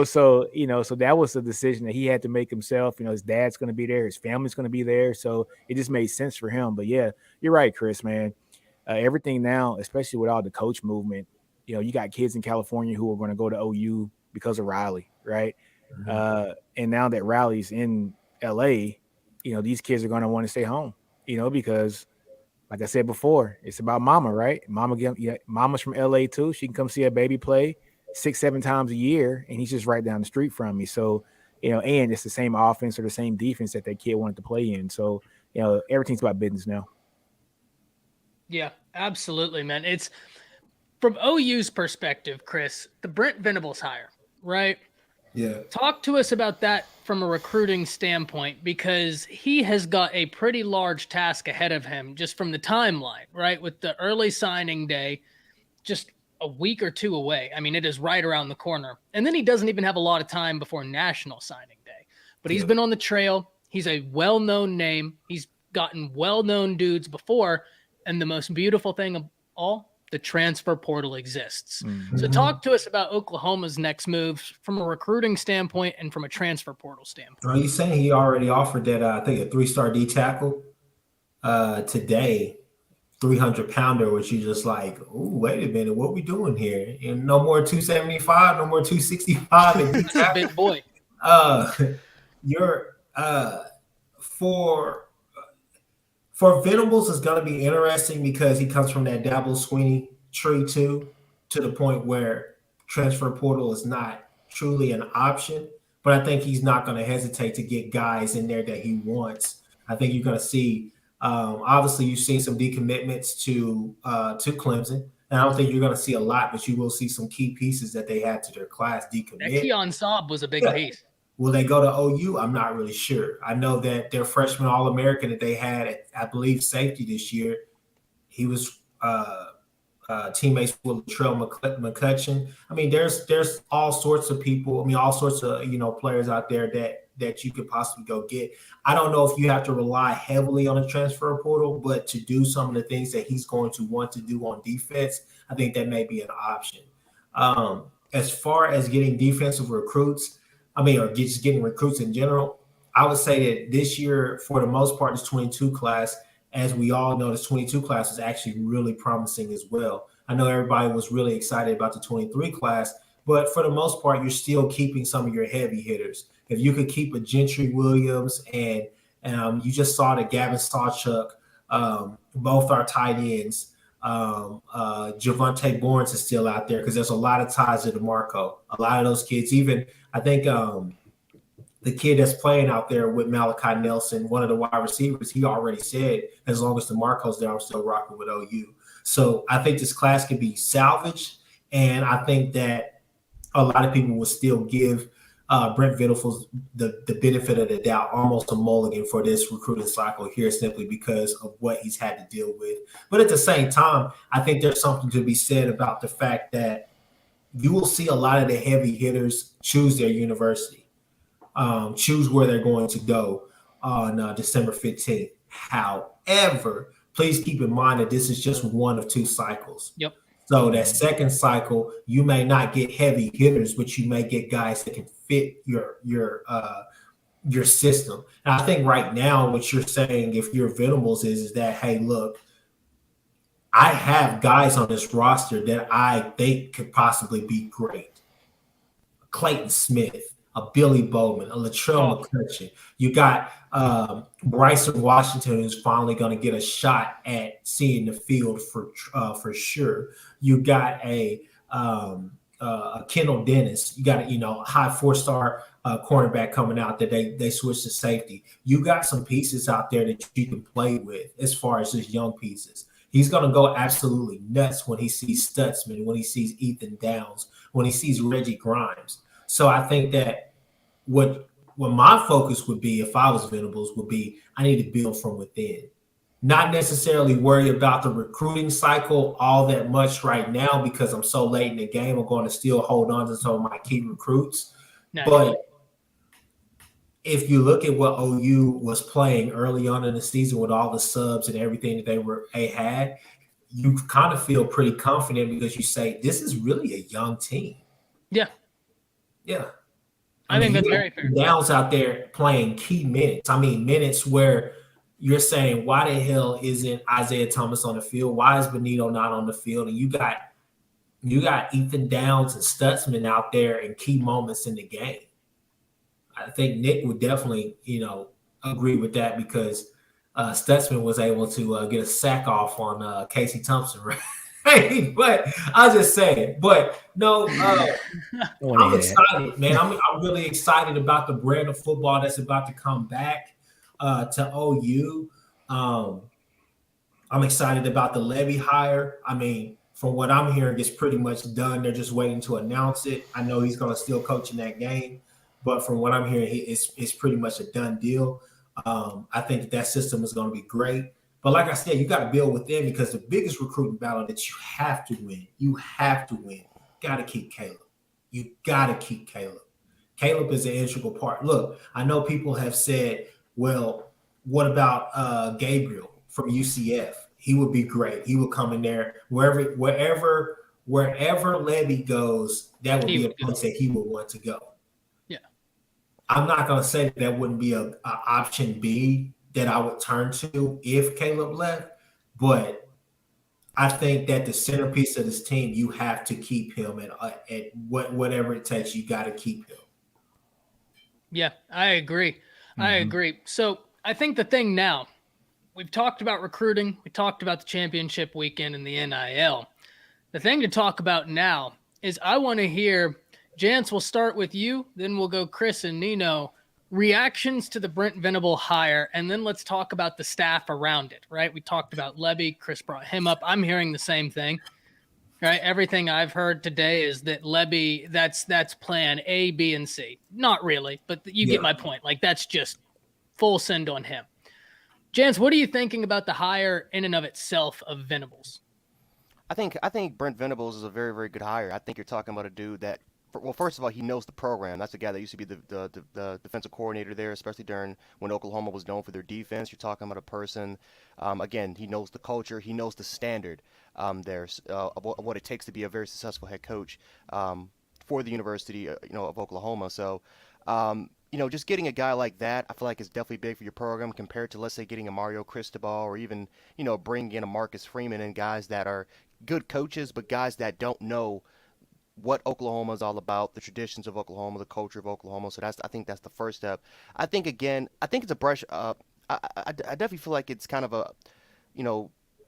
So that was a decision that he had to make himself. His dad's going to be there, his family's going to be there, so it just made sense for him. But yeah, you're right, Chris, man. Everything now, especially with all the coach movement, you got kids in California who are going to go to OU because of Riley, right? And now that Riley's in LA, these kids are going to want to stay home, because like I said before, it's about mama, right? Mama's from LA too. She can come see her baby play 6-7 times a year, and he's just right down the street from me. So, and it's the same offense or the same defense that kid wanted to play in. So, everything's about business now. Yeah, absolutely, man. It's from OU's perspective, Chris, the Brent Venables hire, right? Yeah. Talk to us about that from a recruiting standpoint, because he has got a pretty large task ahead of him just from the timeline, right? With the early signing day just a week or two away. I mean, it is right around the corner. And then he doesn't even have a lot of time before national signing day. But he's been on the trail. He's a well-known name. He's gotten well-known dudes before. And the most beautiful thing of all, the transfer portal exists. Mm-hmm. So talk to us about Oklahoma's next moves from a recruiting standpoint and from a transfer portal standpoint. Are you saying he already offered that, I think, a 3-star D tackle today, 300-pounder, which you just like, oh, wait a minute, what we doing here? And no more 275, no more 265. That's a big boy. For Venables, it's going to be interesting because he comes from that Dabo Swinney tree too, to the point where transfer portal is not truly an option. But I think he's not going to hesitate to get guys in there that he wants. I think you're going to see, obviously, you've seen some decommitments to Clemson. And I don't think you're going to see a lot, but you will see some key pieces that they had to their class decommit. That Keon Saab was a big piece. Will they go to OU? I'm not really sure. I know that their freshman All-American that they had at, I believe, safety this year, he was teammates with Latrell McCutcheon. I mean, there's all sorts of people. I mean, all sorts of players out there that you could possibly go get. I don't know if you have to rely heavily on the transfer portal, but to do some of the things that he's going to want to do on defense, I think that may be an option. As far as getting defensive recruits, or just getting recruits in general, I would say that this year, for the most part, this 22 class, as we all know, this 22 class is actually really promising as well. I know everybody was really excited about the 23 class, but for the most part, you're still keeping some of your heavy hitters. If you could keep a Gentry Williams and you just saw that Gavin Sawchuk, both our tight ends, Javonte Barnes is still out there because there's a lot of ties to DeMarco. A lot of those kids, even I think the kid that's playing out there with Malachi Nelson, one of the wide receivers, he already said as long as DeMarco's there, I'm still rocking with OU. So I think this class can be salvaged, and I think that a lot of people will still give Brent Venables the benefit of the doubt, almost a mulligan for this recruiting cycle here, simply because of what he's had to deal with. But at the same time, I think there's something to be said about the fact that you will see a lot of the heavy hitters choose their university, choose where they're going to go on December 15th. However, please keep in mind that this is just one of 2 cycles. Yep. So that second cycle, you may not get heavy hitters, but you may get guys that can fit your system. And I think right now, what you're saying, if you're Venables, is that, hey, look, I have guys on this roster that I think could possibly be great. Clayton Smith, a Billy Bowman, a Latrell McCutcheon. You got Bryson Washington, who's finally going to get a shot at seeing the field for sure. You got a Kendall Dennis. You got a high 4-star cornerback coming out that they switched to safety. You got some pieces out there that you can play with as far as just young pieces. He's going to go absolutely nuts when he sees Stutzman, when he sees Ethan Downs, when he sees Reggie Grimes. So I think that what what my focus would be if I was Venables would be I need to build from within. Not necessarily worry about the recruiting cycle all that much right now because I'm so late in the game. I'm going to still hold on to some of my key recruits. Naturally. But if you look at what OU was playing early on in the season with all the subs and everything that they had, you kind of feel pretty confident because you say this is really a young team. Yeah. Yeah. I think mean, that's very fair. Downs out there playing key minutes. I mean, minutes where you're saying, why the hell isn't Isaiah Thomas on the field? Why is Benito not on the field? And you got Ethan Downs and Stutzman out there in key moments in the game. I think Nick would definitely, agree with that because Stutzman was able to get a sack off on Casey Thompson, right? But I'll just say it. But no, I'm excited, man. I'm really excited about the brand of football that's about to come back to OU. I'm excited about the Levy hire. I mean, from what I'm hearing, it's pretty much done. They're just waiting to announce it. I know he's going to still coach in that game, but from what I'm hearing, it's pretty much a done deal. I think that system is going to be great. But like I said, you got to build within because the biggest recruiting battle that you have to win, got to keep Caleb. You got to keep Caleb. Caleb is an integral part. Look, I know people have said, well, what about Gabriel from UCF? He would be great. He would come in there wherever Levy goes. That would be a place that he would want to go. Yeah, I'm not going to say that wouldn't be a option B that I would turn to if Caleb left, but I think that the centerpiece of this team, you have to keep him at whatever it takes. You got to keep him. Yeah, I agree. Mm-hmm. I agree. So I think the thing now, we've talked about recruiting. We talked about the championship weekend and the NIL. The thing to talk about now is I want to hear, Jance, we'll start with you, then we'll go Chris and Nino, reactions to the Brent Venables hire, and then let's talk about the staff around it, right? We talked about Levy. Chris brought him up. I'm hearing the same thing, right? Everything I've heard today is that Levy, that's plan A, B, and C. Not really, but you get my point. Like, that's just full send on him. Jance, what are you thinking about the hire in and of itself of Venables? I think Brent Venables is a very, very good hire. I think you're talking about a dude that, well, first of all, he knows the program. That's the guy that used to be the defensive coordinator there, especially during when Oklahoma was known for their defense. You're talking about a person, again, he knows the culture. He knows the standard there of what it takes to be a very successful head coach for the University of Oklahoma. So, just getting a guy like that, I feel like is definitely big for your program compared to, let's say, getting a Mario Cristobal or even, bringing in a Marcus Freeman and guys that are good coaches, but guys that don't know what Oklahoma is all about, the traditions of Oklahoma, the culture of Oklahoma. So I think that's the first step. I think it's a brush up. I definitely feel like it's kind of a,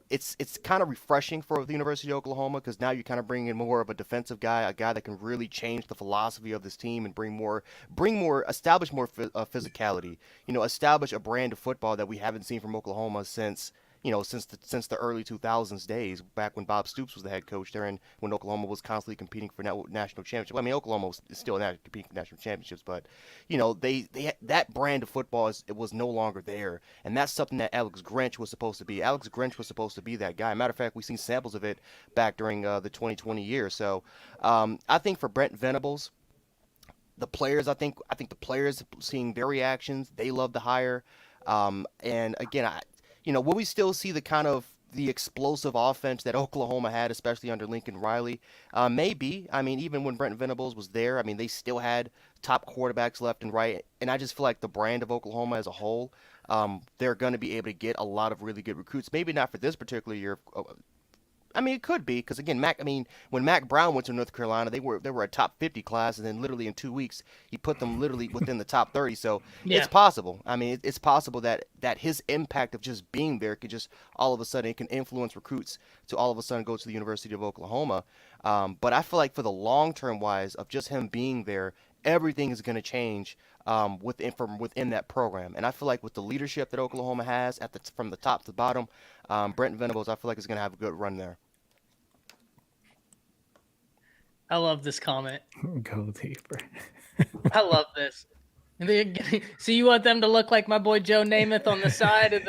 it's kind of refreshing for the University of Oklahoma because now you're kind of bringing in more of a defensive guy, a guy that can really change the philosophy of this team and establish more physicality. Establish a brand of football that we haven't seen from Oklahoma since the early 2000s days, back when Bob Stoops was the head coach there and when Oklahoma was constantly competing for national championships. I mean, Oklahoma is still competing for national championships, but, they that brand of football was no longer there. And that's something that Alex Grinch was supposed to be. Alex Grinch was supposed to be that guy. Matter of fact, we've seen samples of it back during the 2020 year. So I think for Brent Venables, the players, I think the players seeing their reactions, they love the hire. And again, will we still see the explosive offense that Oklahoma had, especially under Lincoln Riley? Maybe. I mean, even when Brent Venables was there, I mean, they still had top quarterbacks left and right. And I just feel like the brand of Oklahoma as a whole, they're going to be able to get a lot of really good recruits. Maybe not for this particular year. I mean, it could be because again, when Mac Brown went to North Carolina, they were a top 50 class, and then literally in 2 weeks he put them literally within the top 30. So It's possible. I mean, it's possible that his impact of just being there could just all of a sudden it can influence recruits to all of a sudden go to the University of Oklahoma. But I feel like for the long term wise of just him being there, everything is going to change from within that program. And I feel like with the leadership that Oklahoma has from the top to the bottom, Brent Venables, I feel like is going to have a good run there. I love this comment. Go deeper. I love this. So you want them to look like my boy Joe Namath on the side of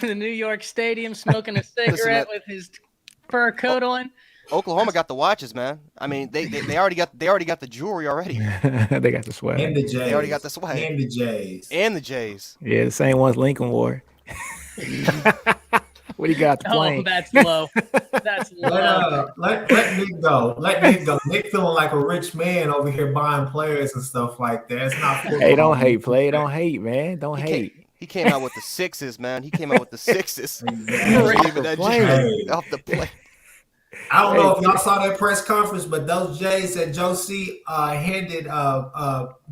the New York Stadium, smoking a cigarette with his fur coat on? Oklahoma got the watches, man. I mean, they already got the jewelry already. They got the swag. And the Jays. They already got the swag. And the Jays. And the Jays. Yeah, the same ones Lincoln wore. What do you got to play? Oh, that's low. That's low. Let Nick go. Let Nick go. Nick feeling like a rich man over here buying players and stuff like that. It's not. Hey, don't hate, play. Don't hate, man. Don't hate. He came out with the sixes, man. He came out with the sixes. Leaving that off the play. I don't know if y'all saw that press conference, but those Jays that Josie handed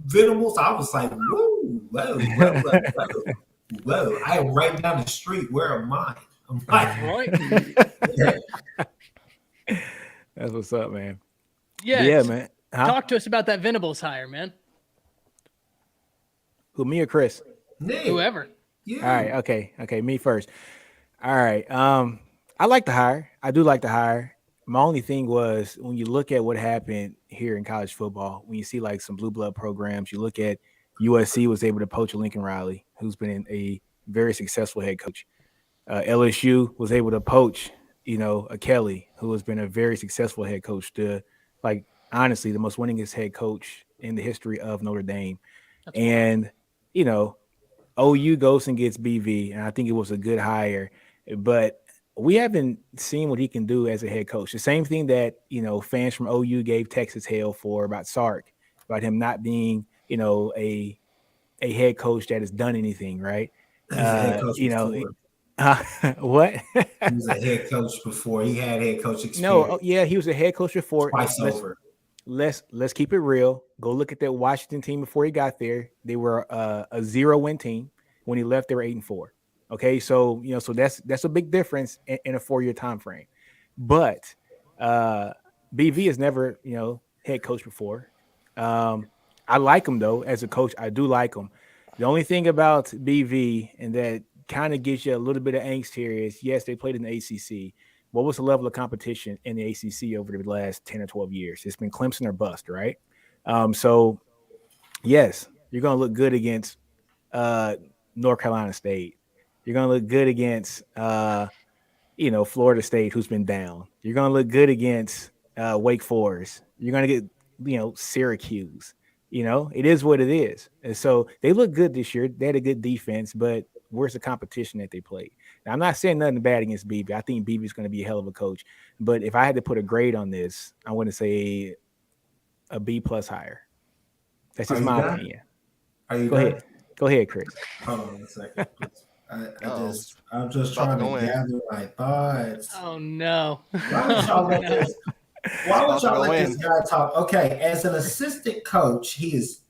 Venables, I was like, whoa. I am right down the street. Where am I? I'm like, right. That's what's up, man. Yeah, man. Huh? Talk to us about that Venables hire, man. Who, me or Chris? Nick. Whoever. Yeah. All right. Okay. Me first. All right. I like the hire. I do like the hire. My only thing was when you look at what happened here in college football, when you see like some blue blood programs, you look at USC was able to poach a Lincoln Riley, who's been a very successful head coach. LSU was able to poach, a Kelly, who has been a very successful head coach, honestly, the most winningest head coach in the history of Notre Dame. That's and, OU goes and gets BV, and I think it was a good hire. But we haven't seen what he can do as a head coach. The same thing that, fans from OU gave Texas hell for about Sark, about him not being, a head coach that has done anything, right? What? He was a head coach before. He had head coach experience. No, he was a head coach before. Twice over. Let's keep it real. Go look at that Washington team before he got there. They were a 0-win team. When he left, they were 8-4. Okay, so so that's a big difference in a 4-year time frame. But BV has never head coach before. I like him though as a coach. I do like him. The only thing about BV and that kind of gives you a little bit of angst here is, yes, they played in the ACC. What was the level of competition in the ACC over the last 10 or 12 years? It's been Clemson or bust, right? So, yes, you're going to look good against North Carolina State. You're going to look good against, Florida State, who's been down. You're going to look good against Wake Forest. You're going to get, Syracuse. It is what it is. And so they look good this year. They had a good defense, but where's the competition that they played? Now, I'm not saying nothing bad against BB. I think BB is going to be a hell of a coach. But if I had to put a grade on this, I want to say a B+ higher. That's just my opinion. Are you Go ahead. Go ahead, Chris. Hold on a second. I'm just trying to gather my thoughts. Oh no. Why would y'all let this guy talk? Okay, as an assistant coach, his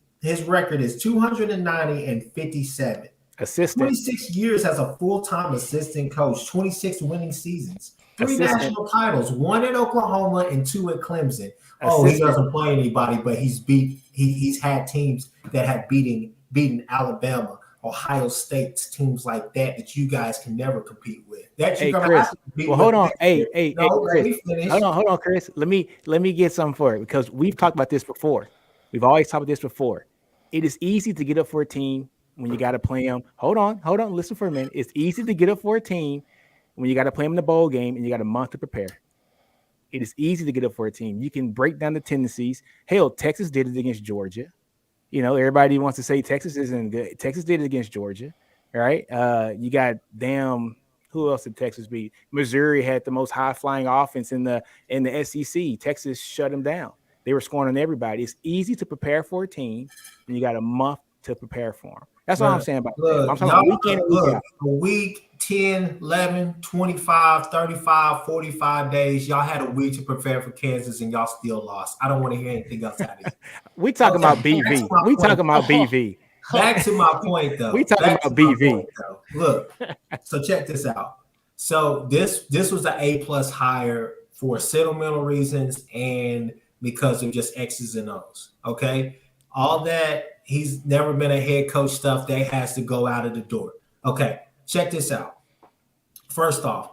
record is 290-57. Assistant. 26 years as a full-time assistant coach, 26 winning seasons, 3 national titles, 1 at Oklahoma and 2 at Clemson. He doesn't play anybody, but he's had teams that have beaten Alabama, Ohio State, teams like that you guys can never compete with. That you're gonna have to compete with. Hold on. Hey, Chris. Hold on, Chris. Let me get something for it, because we've talked about this before. We've always talked about this before. It is easy to get up for a team when you got to play them. Hold on. Listen for a minute. It's easy to get up for a team when you got to play them in the bowl game and you got a month to prepare. It is easy to get up for a team. You can break down the tendencies. Hell, Texas did it against Georgia. Everybody wants to say Texas isn't good. Texas did it against Georgia, right? You got who else did Texas beat? Missouri had the most high-flying offense in the SEC. Texas shut them down. They were scoring on everybody. It's easy to prepare for a team when you got a month to prepare for them. That's all I'm saying about that. I'm talking about weekend and week out. A week, 10, 11, 25, 35, 45 days. Y'all had a week to prepare for Kansas and y'all still lost. I don't want to hear anything else out of you. We talking about BV. We talking about BV. Back to my point, though. We talking about BV. Look, so check this out. So this was an A+ hire for sentimental reasons and because of just X's and O's. Okay, all that. He's never been a head coach stuff that has to go out of the door. Okay, check this out. First off,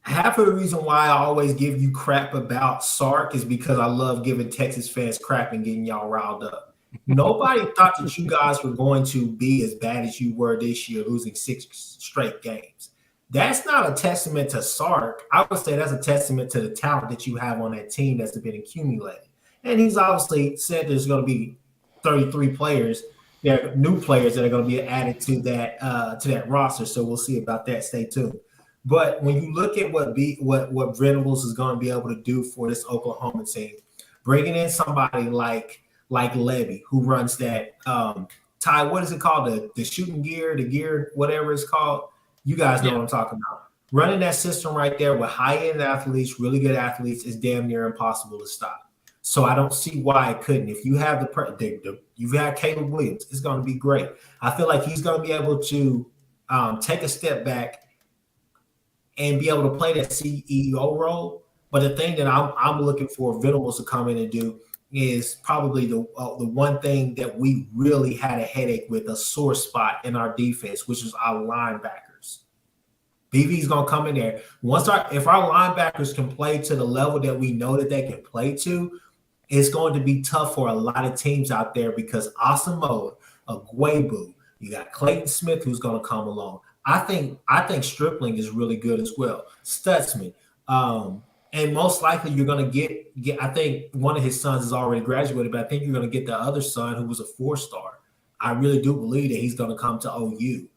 half of the reason why I always give you crap about Sark is because I love giving Texas fans crap and getting y'all riled up. Nobody thought that you guys were going to be as bad as you were this year, losing 6 straight games. That's not a testament to Sark. I would say that's a testament to the talent that you have on that team that's been accumulated. And he's obviously said there's going to be 33 players, there are new players that are going to be added to that roster. So we'll see about that. Stay tuned. But when you look at what Venables is going to be able to do for this Oklahoma team, bringing in somebody like Levy, who runs that Ty, what is it called? The shooting gear, the gear, whatever it's called. You guys know what I'm talking about. Running that system right there with high-end athletes, really good athletes, is damn near impossible to stop. So I don't see why it couldn't. If you have you've had Caleb Williams, it's going to be great. I feel like he's going to be able to take a step back and be able to play that CEO role. But the thing that I'm looking for Venables to come in and do is probably the one thing that we really had a headache with, a sore spot in our defense, which is our linebackers. BV's going to come in there. If our linebackers can play to the level that we know that they can play to, it's going to be tough for a lot of teams out there because Asamoah, Agwebu, you got Clayton Smith who's going to come along. I think Stripling is really good as well. Stutzman. And most likely you're going to get. I think one of his sons has already graduated, but I think you're going to get the other son who was a 4-star. I really do believe that he's going to come to OU.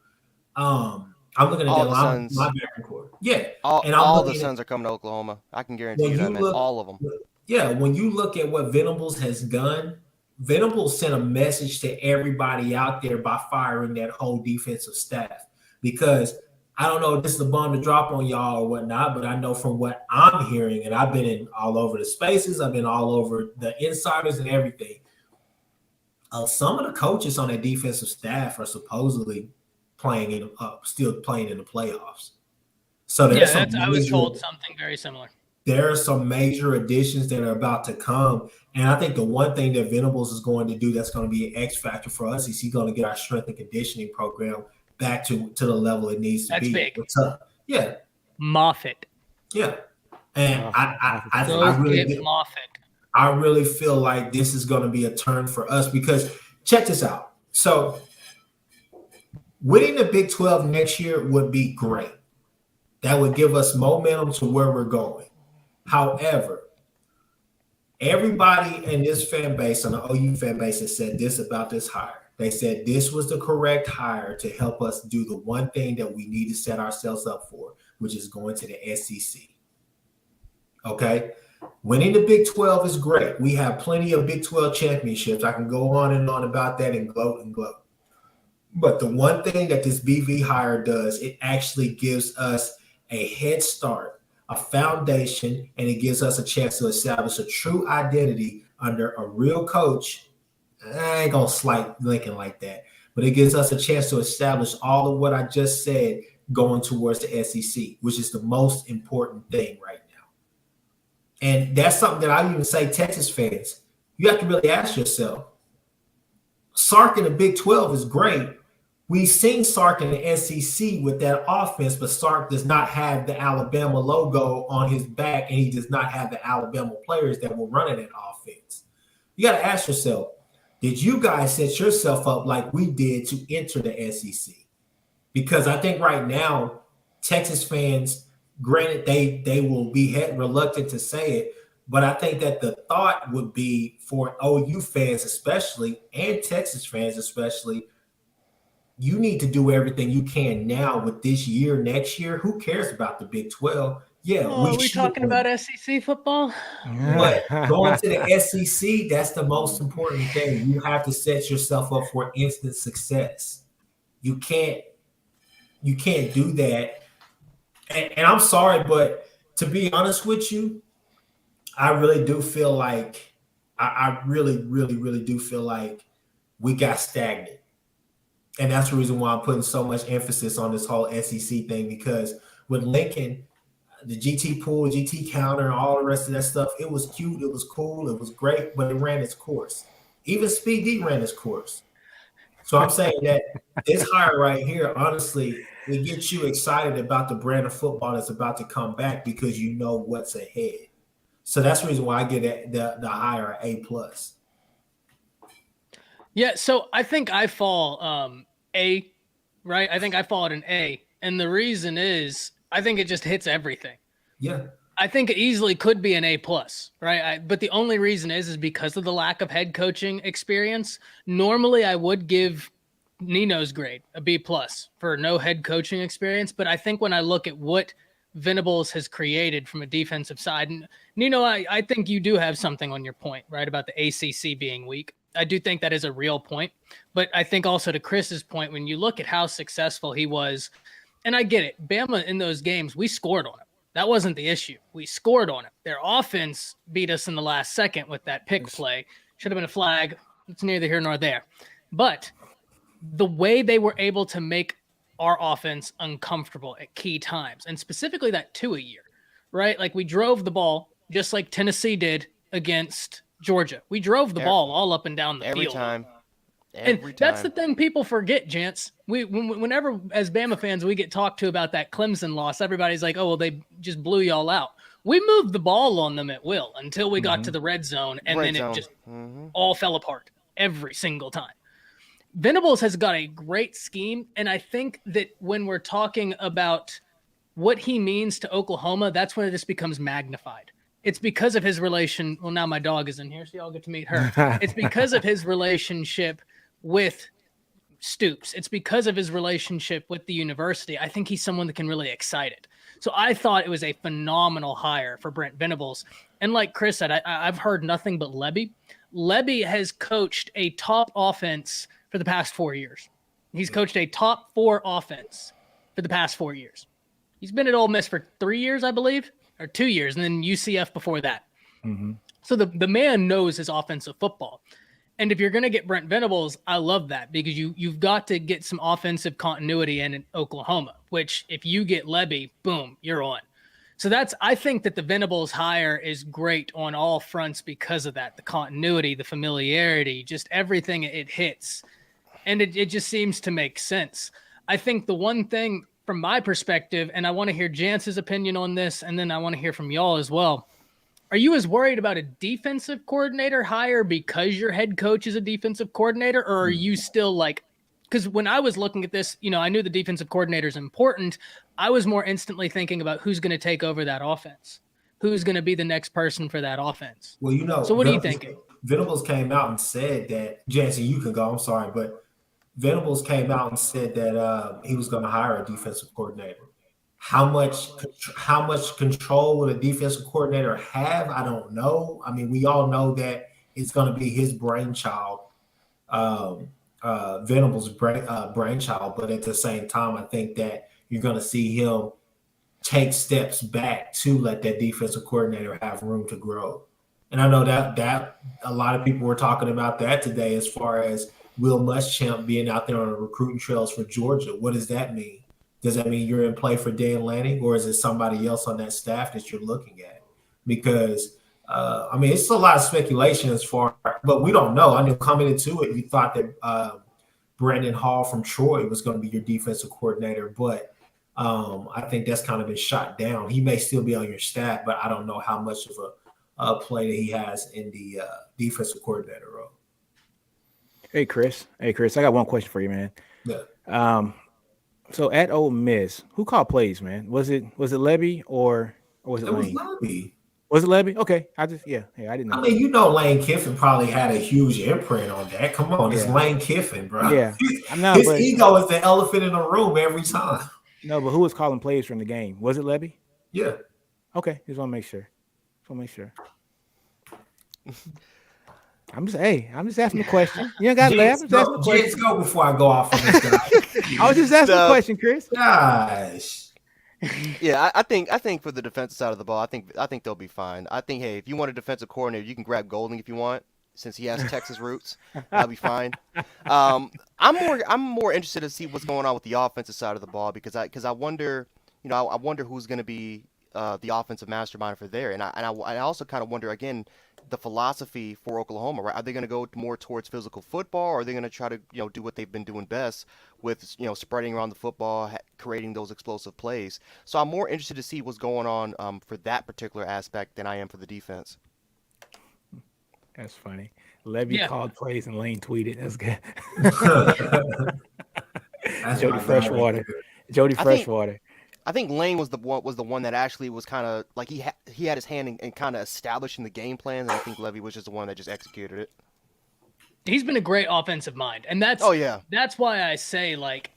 I'm looking at All that linebacker core. Yeah. All the sons are coming to Oklahoma. I can guarantee you that, man. All of them. Yeah, when you look at what Venables has done, Venables sent a message to everybody out there by firing that whole defensive staff. Because I don't know if this is a bomb to drop on y'all or whatnot, but I know from what I'm hearing, and I've been all over the spaces, I've been all over the insiders and everything. Some of the coaches on that defensive staff are supposedly still playing in the playoffs. So I was told something very similar. There are some major additions that are about to come. And I think the one thing that Venables is going to do that's going to be an X factor for us is he's going to get our strength and conditioning program back to the level it needs to be. That's big. What's up? Yeah. Moffitt. Yeah. And I really feel like this is going to be a turn for us because check this out. So winning the Big 12 next year would be great. That would give us momentum to where we're going. However, everybody in this fan base, on the OU fan base, has said this about this hire. They said this was the correct hire to help us do the one thing that we need to set ourselves up for, which is going to the SEC. Okay? Winning the Big 12 is great. We have plenty of Big 12 championships. I can go on and on about that and gloat and gloat. But the one thing that this BV hire does, it actually gives us a head start, a foundation, and it gives us a chance to establish a true identity under a real coach. I ain't gonna slight Lincoln like that, but it gives us a chance to establish all of what I just said going towards the SEC, which is the most important thing right now. And that's something that I even say, Texas fans, you have to really ask yourself. Sark in the Big 12 is great. We've seen Sark in the SEC with that offense, but Sark does not have the Alabama logo on his back, and he does not have the Alabama players that will run that offense. You got to ask yourself, did you guys set yourself up like we did to enter the SEC? Because I think right now, Texas fans, granted, they will be reluctant to say it, but I think that the thought would be for OU fans especially, and Texas fans especially, you need to do everything you can now with this year, next year. Who cares about the Big 12? Yeah. Are we talking about SEC football? But going to the SEC, that's the most important thing. You have to set yourself up for instant success. You can't do that. And I'm sorry, but to be honest with you, I really do feel like I really, really, really do feel like we got stagnant. And that's the reason why I'm putting so much emphasis on this whole SEC thing, because with Lincoln, the GT pool, GT counter, all the rest of that stuff, it was cute, it was cool, it was great, but it ran its course. Even Speed D ran its course. So I'm saying that this hire right here, honestly, it gets you excited about the brand of football that's about to come back because you know what's ahead. So that's the reason why I give the hire an A+. Yeah, so I think I fall A, right? I think I fall at an A. And the reason is I think it just hits everything. Yeah. I think it easily could be an A plus, right? But the only reason is because of the lack of head coaching experience. Normally, I would give Nino's grade a B plus for no head coaching experience, but I think when I look at what Venables has created from a defensive side, and Nino, I think you do have something on your point, right, about the ACC being weak. I do think that is a real point, but I think also to Chris's point, when you look at how successful he was, and I get it, Bama in those games, we scored on him. That wasn't the issue. We scored on him. Their offense beat us in the last second with that pick play. Should have been a flag. It's neither here nor there. But the way they were able to make our offense uncomfortable at key times, and specifically that 2-a-year, right? Like we drove the ball just like Tennessee did against Georgia. We drove the ball all up and down the every field. time. That's the thing people forget, gents. Whenever as Bama fans we get talked to about that Clemson loss, everybody's like, "Oh, well, they just blew y'all out." We moved the ball on them at will until we got to the red zone, and then it just all fell apart every single time. Venables has got a great scheme, and I think that when we're talking about what he means to Oklahoma, that's when this becomes magnified. It's because of his relation. Well, now my dog is in here, so y'all get to meet her. It's because of his relationship with Stoops. It's because of his relationship with the university. I think he's someone that can really excite it. So I thought it was a phenomenal hire for Brent Venables. And like Chris said, I've heard nothing but Lebby. Lebby has coached a top offense for the past 4 years. He's coached a top 4 offense for the past 4 years. He's been at Ole Miss for 3 years, I believe, or 2 years, and then UCF before that. Mm-hmm. So the man knows his offensive football. And if you're going to get Brent Venables, I love that because you've got to get some offensive continuity in Oklahoma, which if you get Lebby, boom, you're on. So I think that the Venables hire is great on all fronts because of that, the continuity, the familiarity, just everything it hits. And it just seems to make sense. I think the one thing from my perspective, and I want to hear Jance's opinion on this, and then I want to hear from y'all as well. Are you as worried about a defensive coordinator hire because your head coach is a defensive coordinator, or are you still like, because when I was looking at this, I knew the defensive coordinator is important. I was more instantly thinking about who's going to take over that offense, who's going to be the next person for that offense. Well, so what are you thinking? Venables came out and said that, Jansen, you can go, I'm sorry, but Venables came out and said that he was going to hire a defensive coordinator. How much control will a defensive coordinator have? I don't know. I mean, we all know that it's going to be his brainchild, Venables' brainchild. But at the same time, I think that you're going to see him take steps back to let that defensive coordinator have room to grow. And I know that a lot of people were talking about that today as far as Will Muschamp being out there on the recruiting trails for Georgia. What does that mean? Does that mean you're in play for Dan Lanning, or is it somebody else on that staff that you're looking at? Because, it's a lot of speculation but we don't know. I mean, coming into it, you thought that Brandon Hall from Troy was going to be your defensive coordinator, but I think that's kind of been shot down. He may still be on your staff, but I don't know how much of a play that he has in the defensive coordinator role. Hey, Chris, I got one question for you, man. Yeah. So at Ole Miss, who called plays, man? Was it Lebby or was it Lane? It was Lebby. Was it Lebby? Okay, I didn't know. I mean, Lane Kiffin probably had a huge imprint on that. Come on, it's Lane Kiffin, bro. Yeah, his ego is the elephant in the room every time. No, but who was calling plays from the game? Was it Lebby? Yeah. Okay, just want to make sure. I'm just asking a question. You don't got to laugh. Let's go before I go off on this guy. I was just asking a question, Chris. Gosh. Yeah, I think for the defensive side of the ball, I think they'll be fine. I think, hey, if you want a defensive coordinator, you can grab Golding if you want, since he has Texas roots. That'll be fine. I'm more interested to see what's going on with the offensive side of the ball because I wonder, I wonder who's going to be the offensive mastermind for there, and I also kind of wonder again the philosophy for Oklahoma, right? Are they going to go more towards physical football, or are they going to try to do what they've been doing best with spreading around the football, creating those explosive plays? So I'm more interested to see what's going on for that particular aspect than I am for the defense. That's funny. Levy Yeah. called plays and Lane tweeted. That's good. That's Jody my guy right Freshwater. there. Jody I think Freshwater. I think Lane was the one that actually was kind of like he had his hand in kind of establishing the game plan, and I think Levy was just the one that just executed it. He's been a great offensive mind, and Oh yeah, that's why I say like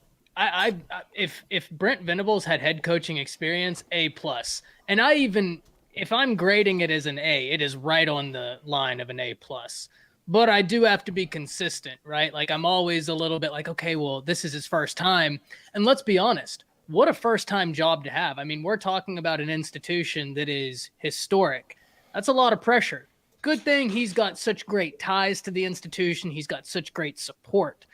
if Brent Venables had head coaching experience, A plus, and if I'm grading it as an A, it is right on the line of an A plus. But I do have to be consistent, right? Like I'm always a little bit like, okay, well, this is his first time, and let's be honest. What a first time job to have. I mean, we're talking about an institution that is historic. That's a lot of pressure. Good thing he's got such great ties to the institution. He's got such great support.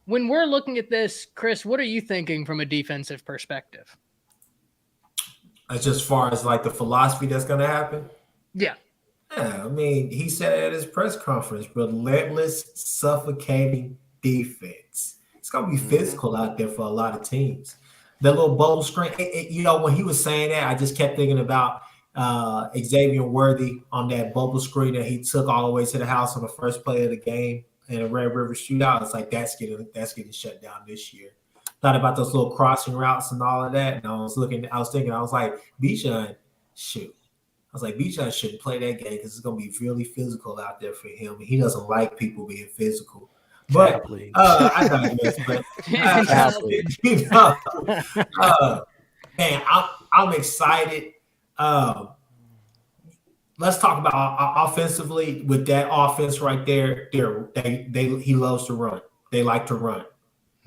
When we're looking at this, Chris, what are you thinking from a defensive perspective? That's just as far as like the philosophy that's going to happen. Yeah. Yeah, I mean, he said at his press conference, relentless, suffocating defense. It's going to be physical out there for a lot of teams. The little bubble screen, when he was saying that, I just kept thinking about Xavier Worthy on that bubble screen that he took all the way to the house on the first play of the game in a Red River shootout. It's like that's getting shut down this year. Thought about those little crossing routes and all of that, and I was like, Bijan, shoot. I was like, Bijan shouldn't play that game because it's going to be really physical out there for him. And he doesn't like people being physical. But I digress. But man, I'm excited. Let's talk about offensively with that offense right there. He loves to run. They like to run.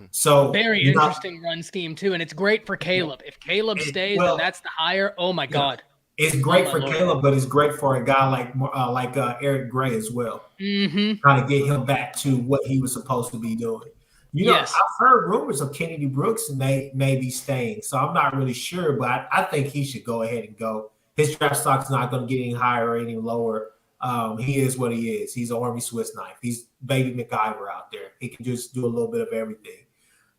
So very interesting run scheme too, and it's great for Caleb. If Caleb stays and that's the hire, oh my God. It's great for Caleb, but it's great for a guy like Eric Gray as well. Mm-hmm. Trying to get him back to what he was supposed to be doing. I've heard rumors of Kennedy Brooks may be staying, so I'm not really sure, but I think he should go ahead and go. His draft stock's not going to get any higher or any lower. He is what he is. He's an Army Swiss knife. He's baby MacGyver out there. He can just do a little bit of everything.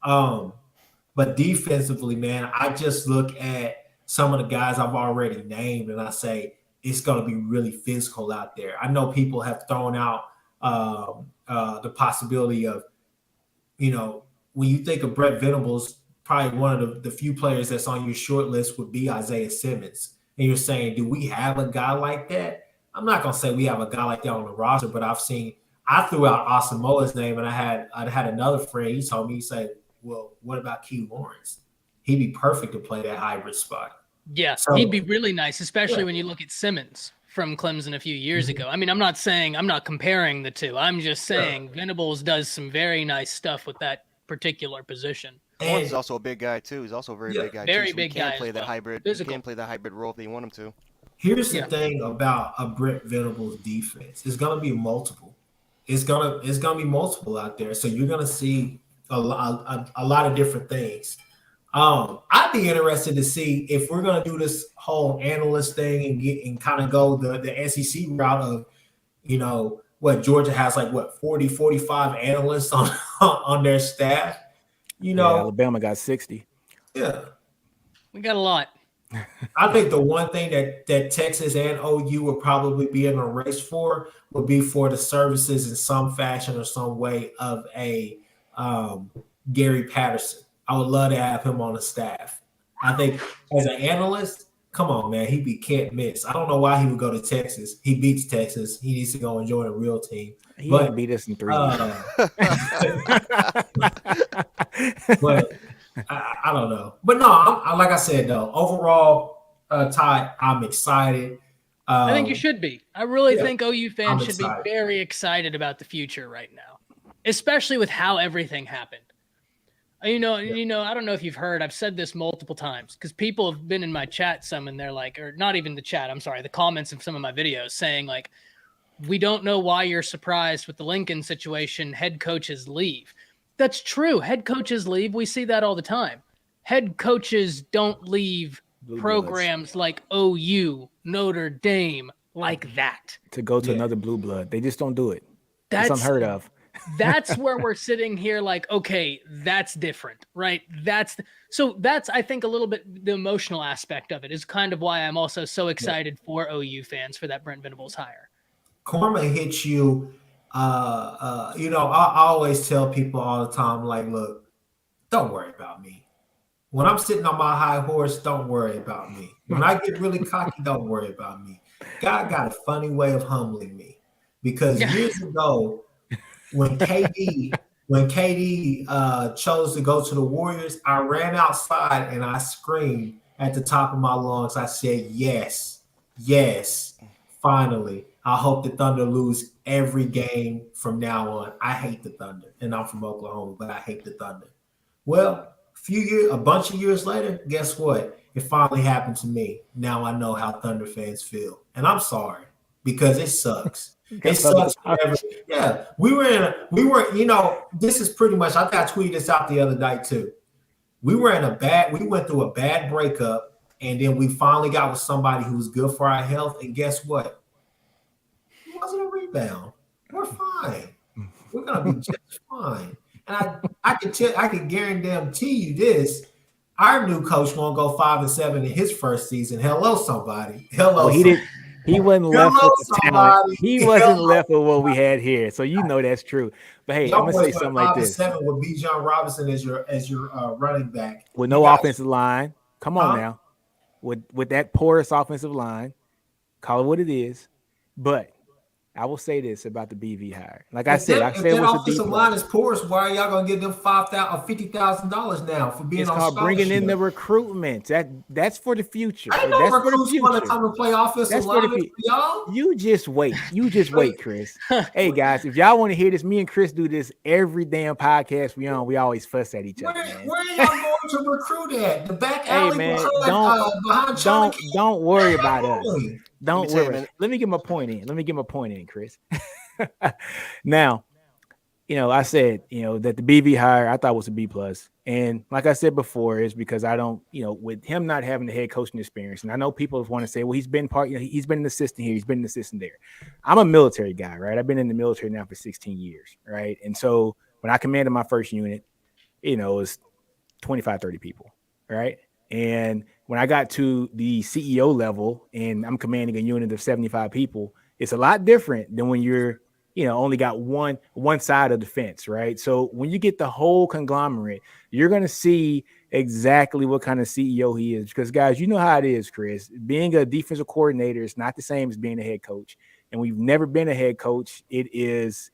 But defensively, man, I just look at some of the guys I've already named, and I say it's going to be really physical out there. I know people have thrown out the possibility of, when you think of Brent Venables, probably one of the few players that's on your short list would be Isaiah Simmons. And you're saying, do we have a guy like that? I'm not going to say we have a guy like that on the roster, but I threw out Asamoah's name, and I had another friend. He told me, he said, well, what about Key Lawrence? He'd be perfect to play that hybrid spot. Yeah, so, he'd be really nice, especially when you look at Simmons from Clemson a few years ago. I mean, I'm not comparing the two. I'm just saying Venables does some very nice stuff with that particular position. And he's also a big guy too. He's also a very big guy. Very too, so big guy. Play that hybrid. He can play that hybrid role if they want him to. Here's the thing about a Brent Venables defense. It's gonna be multiple. It's gonna be multiple out there. So you're gonna see a lot of different things. I'd be interested to see if we're going to do this whole analyst thing and kind of go the SEC route of, what Georgia has 40, 45 analysts on their staff. Alabama got 60. Yeah. We got a lot. I think the one thing that Texas and OU would probably be in a race for would be for the services in some fashion or some way of a Gary Patterson. I would love to have him on the staff. I think as an analyst, come on, man, can't miss. I don't know why he would go to Texas. He beats Texas. He needs to go and join a real team. He would beat us in 3 years. But I don't know. But no, like I said, though, overall, Ty, I'm excited. I think you should be. I really think OU fans should be very excited about the future right now, especially with how everything happened. I don't know if you've heard, I've said this multiple times because people have been in my chat some and they're like, or not even the chat, I'm sorry, the comments of some of my videos saying like, we don't know why you're surprised with the Lincoln situation. Head coaches leave. That's true. Head coaches leave. We see that all the time. Head coaches don't leave programs like OU, Notre Dame, like that. To go to another blue blood. They just don't do it. That's unheard of. That's where we're sitting here like, okay, that's different, right? That's I think a little bit the emotional aspect of it is kind of why I'm also so excited for OU fans for that Brent Venables hire. karma hits you. I always tell people all the time, like, look, don't worry about me. When I'm sitting on my high horse, don't worry about me. When I get really cocky, don't worry about me. God got a funny way of humbling me because years ago, when KD chose to go to the Warriors, I ran outside and I screamed at the top of my lungs. I said, yes, finally. I hope the Thunder lose every game from now on. I hate the Thunder, and I'm from Oklahoma, but I hate the Thunder. Well, a bunch of years later, guess what? It finally happened to me. Now I know how Thunder fans feel, and I'm sorry because it sucks. It sucks forever. Yeah, we were. This is pretty much. I got tweeted this out the other night too. We went through a bad breakup, and then we finally got with somebody who was good for our health. And guess what? It wasn't a rebound. We're fine. We're gonna be just fine. And I can guarantee you this. Our new coach won't go 5-7 in his first season. Hello, somebody. Hello. Well, he wasn't left with the talent. He wasn't left with what we had here. So that's true. But hey, I'm gonna say something like this. 5-7 with Bijan Robinson as your running back. With no offensive line. Come on now. With that porous offensive line, call it what it is. But I will say this about the BV hire. Like I said, it was a B+. Offensive line is porous. Why are y'all gonna give them $50,000 now for being on scholarship? It's called bringing in the recruitment. That's for the future. I know recruits want to come to play offensive line for y'all. You just wait. Wait, Chris. Hey guys, if y'all want to hear this, me and Chris do this every damn podcast we on. We always fuss at each other. Where are y'all going to recruit at? The back alley behind don't worry about us. Don't worry. Let me get my point in, Chris. Now, I said, that the BV hire I thought was a B+. And like I said before, is because I don't, with him not having the head coaching experience, and I know people want to say, well, he's been he's been an assistant here, he's been an assistant there. I'm a military guy, right? I've been in the military now for 16 years, right? And so when I commanded my first unit, it was 25, 30 people, right? And when I got to the CEO level and I'm commanding a unit of 75 people, it's a lot different than when you're, only got one side of the fence, right? So when you get the whole conglomerate, you're going to see exactly what kind of CEO he is. Because guys, you know how it is, Chris. Being a defensive coordinator is not the same as being a head coach. And we've never been a head coach. It's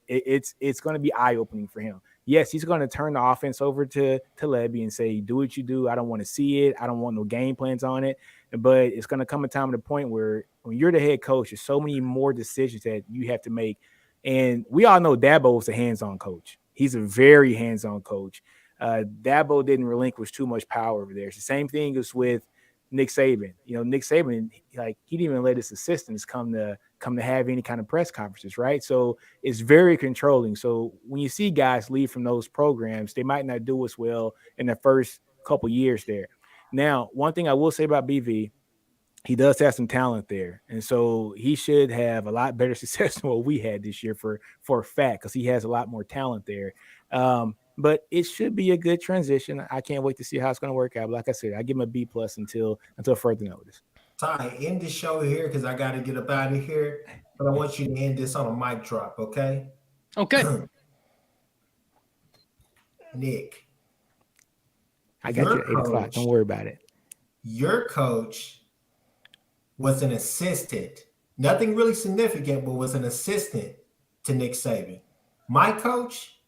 going to be eye-opening for him. Yes, he's going to turn the offense over to Levy and say, do what you do. I don't want to see it. I don't want no game plans on it. But it's going to come a time at a point where when you're the head coach, there's so many more decisions that you have to make. And we all know Dabo is a hands-on coach. He's a very hands-on coach. Dabo didn't relinquish too much power over there. It's the same thing as with Nick Saban. Nick Saban, he didn't even let his assistants come to have any kind of press conferences, right? So it's very controlling. So when you see guys leave from those programs, they might not do as well in the first couple years there. Now, one thing I will say about BV, he does have some talent there. And so he should have a lot better success than what we had this year for a fact, because he has a lot more talent there. But it should be a good transition. I can't wait to see how it's going to work out. But like I said, I give him a B+ until further notice. Ty, end the show here because I got to get up out of here. But I want you to end this on a mic drop, okay? Okay. Nick. I got you at 8 o'clock. Don't worry about it. Your coach was an assistant. Nothing really significant, but was an assistant to Nick Saban. My coach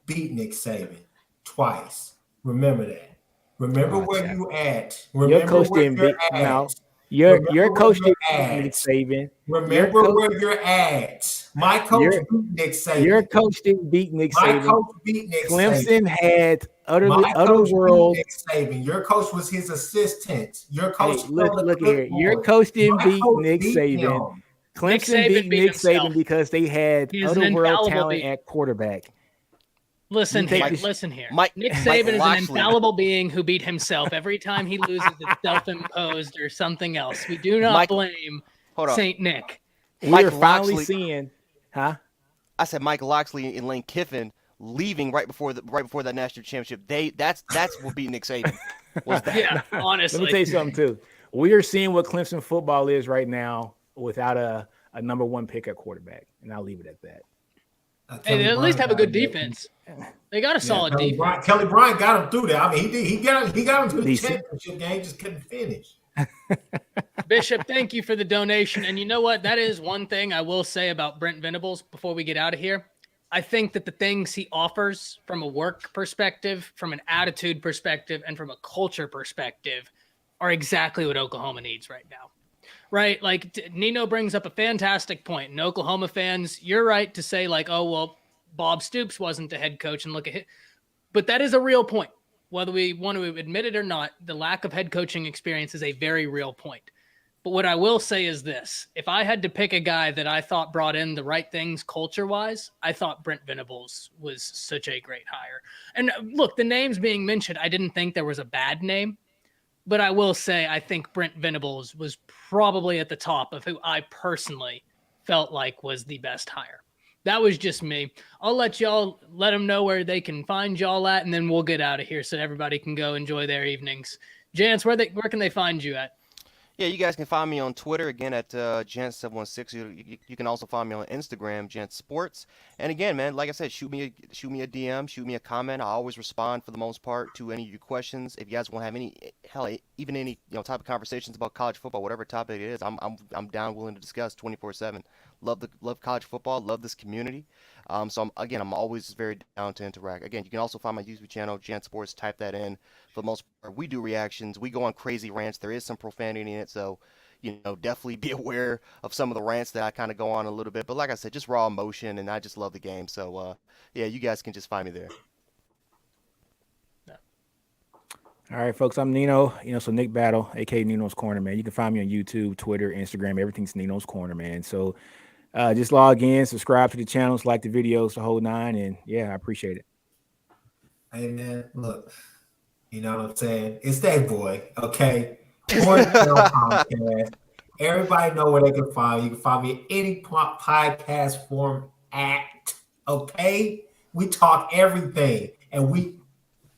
beat Nick Saban twice. Remember that. Remember where you at. Remember your coach didn't beat now. Your coach didn't beat Nick Saban. Remember where you're at. My coach beat Nick Saban. Your coach didn't beat Nick Saban. My coach beat Nick Clemson Saban. had other world. Nick Saban. Your coach was his assistant. Your coach. Hey, look here. Your coach didn't beat Nick Saban. Clemson beat Nick Saban because they had other world talent at quarterback. Listen here. Nick Saban is an infallible being who beat himself. Every time he loses, it's self-imposed or something else. We do not blame Saint Nick. We're finally seeing, I said Mike Loxley and Lane Kiffin leaving right before that national championship. That's what beat Nick Saban. Was that? Yeah, honestly. Let me tell you something too. We are seeing what Clemson football is right now without a a number 1 pick at quarterback, and I'll leave it at that. Hey, they at least have a good defense. They got a solid defense. Kelly Bryant got him through there. I mean, he got him to the championship game, just couldn't finish. Bishop, thank you for the donation. And you know what? That is one thing I will say about Brent Venables before we get out of here. I think that the things he offers from a work perspective, from an attitude perspective, and from a culture perspective are exactly what Oklahoma needs right now. Right? Like Nino brings up a fantastic point. And Oklahoma fans, you're right to say like, oh, well, Bob Stoops wasn't the head coach and look at it. But that is a real point. Whether we want to admit it or not, the lack of head coaching experience is a very real point. But what I will say is this. If I had to pick a guy that I thought brought in the right things culture-wise, I thought Brent Venables was such a great hire. And look, the names being mentioned, I didn't think there was a bad name. But I will say I think Brent Venables was probably at the top of who I personally felt like was the best hire. That was just me. I'll let them know where they can find y'all at, and then we'll get out of here so everybody can go enjoy their evenings. Jance, where can they find you at? Yeah, you guys can find me on Twitter, again, at Gent716. You can also find me on Instagram, Gent Sports. And again, man, like I said, shoot me a DM, shoot me a comment. I always respond, for the most part, to any of your questions. If you guys want to have even any type of conversations about college football, whatever topic it is, I'm down, willing to discuss 24/7. Love college football, love this community. So I'm always very down to interact. Again, you can also find my YouTube channel, Gent Sports. Type that in. For the most part, we do reactions. We go on crazy rants. There is some profanity in it, so definitely be aware of some of the rants that I kind of go on a little bit. But like I said, just raw emotion, and I just love the game. So yeah, you guys can just find me there. All right, folks, I'm Nino. So Nick Battle, aka Nino's Corner, man. You can find me on YouTube, Twitter, Instagram. Everything's Nino's Corner, man. So just log in, subscribe to the channels, like the videos, the whole nine, and yeah, I appreciate it. Hey man, look, you know what I'm saying? It's that boy, okay? Podcast. Everybody know where they can find you. You can find me at any podcast format, okay? We talk everything, and we,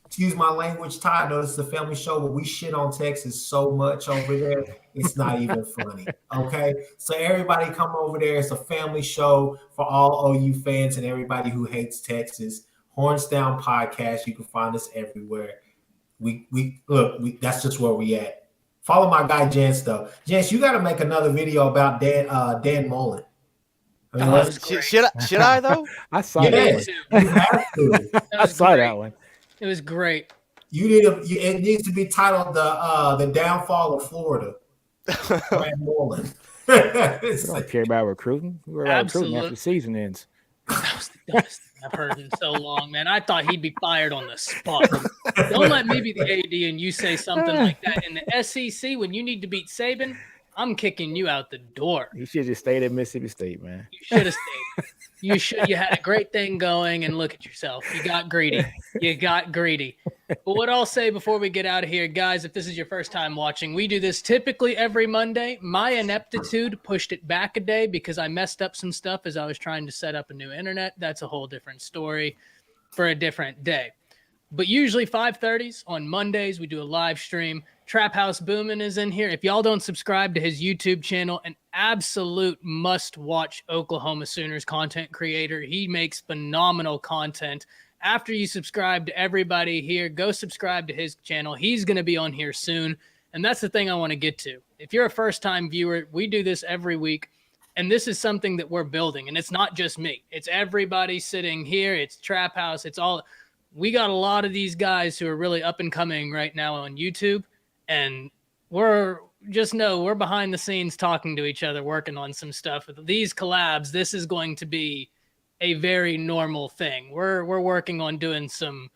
excuse my language, Ty, I know this is a family show, but we shit on Texas so much over there, it's not even funny, okay? So everybody come over there. It's a family show for all OU fans and everybody who hates Texas. Horns Down Podcast. You can find us everywhere. We that's just where we at. Follow my guy Jance though. Jance, you got to make another video about Dan Mullen. Should I though? I saw that. You have to. I saw that one. It was great. It needs to be titled the Downfall of Florida. Dan Mullen. We don't care about recruiting. We're about recruiting after the season ends. That was the dumbest thing I've heard in so long, man. I thought he'd be fired on the spot. Don't let me be the AD and you say something like that. In the SEC, when you need to beat Saban, I'm kicking you out the door. You should just stayed at Mississippi State, man. You should have stayed. You had a great thing going, and look at yourself. You got greedy. But what I'll say before we get out of here, guys, if this is your first time watching, we do this typically every Monday. My ineptitude pushed it back a day because I messed up some stuff as I was trying to set up a new internet. That's a whole different story for a different day. But usually 5:30s on Mondays, we do a live stream. Trap House Boomin' is in here. If y'all don't subscribe to his YouTube channel, an absolute must-watch Oklahoma Sooners content creator. He makes phenomenal content. After you subscribe to everybody here, go subscribe to his channel. He's going to be on here soon. And that's the thing I want to get to. If you're a first-time viewer, we do this every week. And this is something that we're building. And it's not just me. It's everybody sitting here. It's Trap House. It's all. We got a lot of these guys who are really up and coming right now on YouTube. And we're behind the scenes talking to each other, working on some stuff. With these collabs, this is going to be a very normal thing. We're working on doing some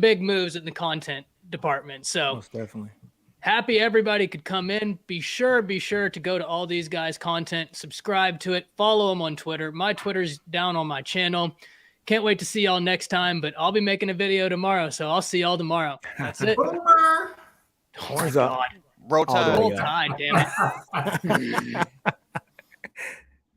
big moves in the content department. So most definitely happy everybody could come in. Be sure to go to all these guys' content, subscribe to it, follow them on Twitter. My Twitter's down on my channel. Can't wait to see y'all next time, but I'll be making a video tomorrow, so I'll see y'all tomorrow. That's it. Horns up. Roll Tide. Roll Tide, damn it.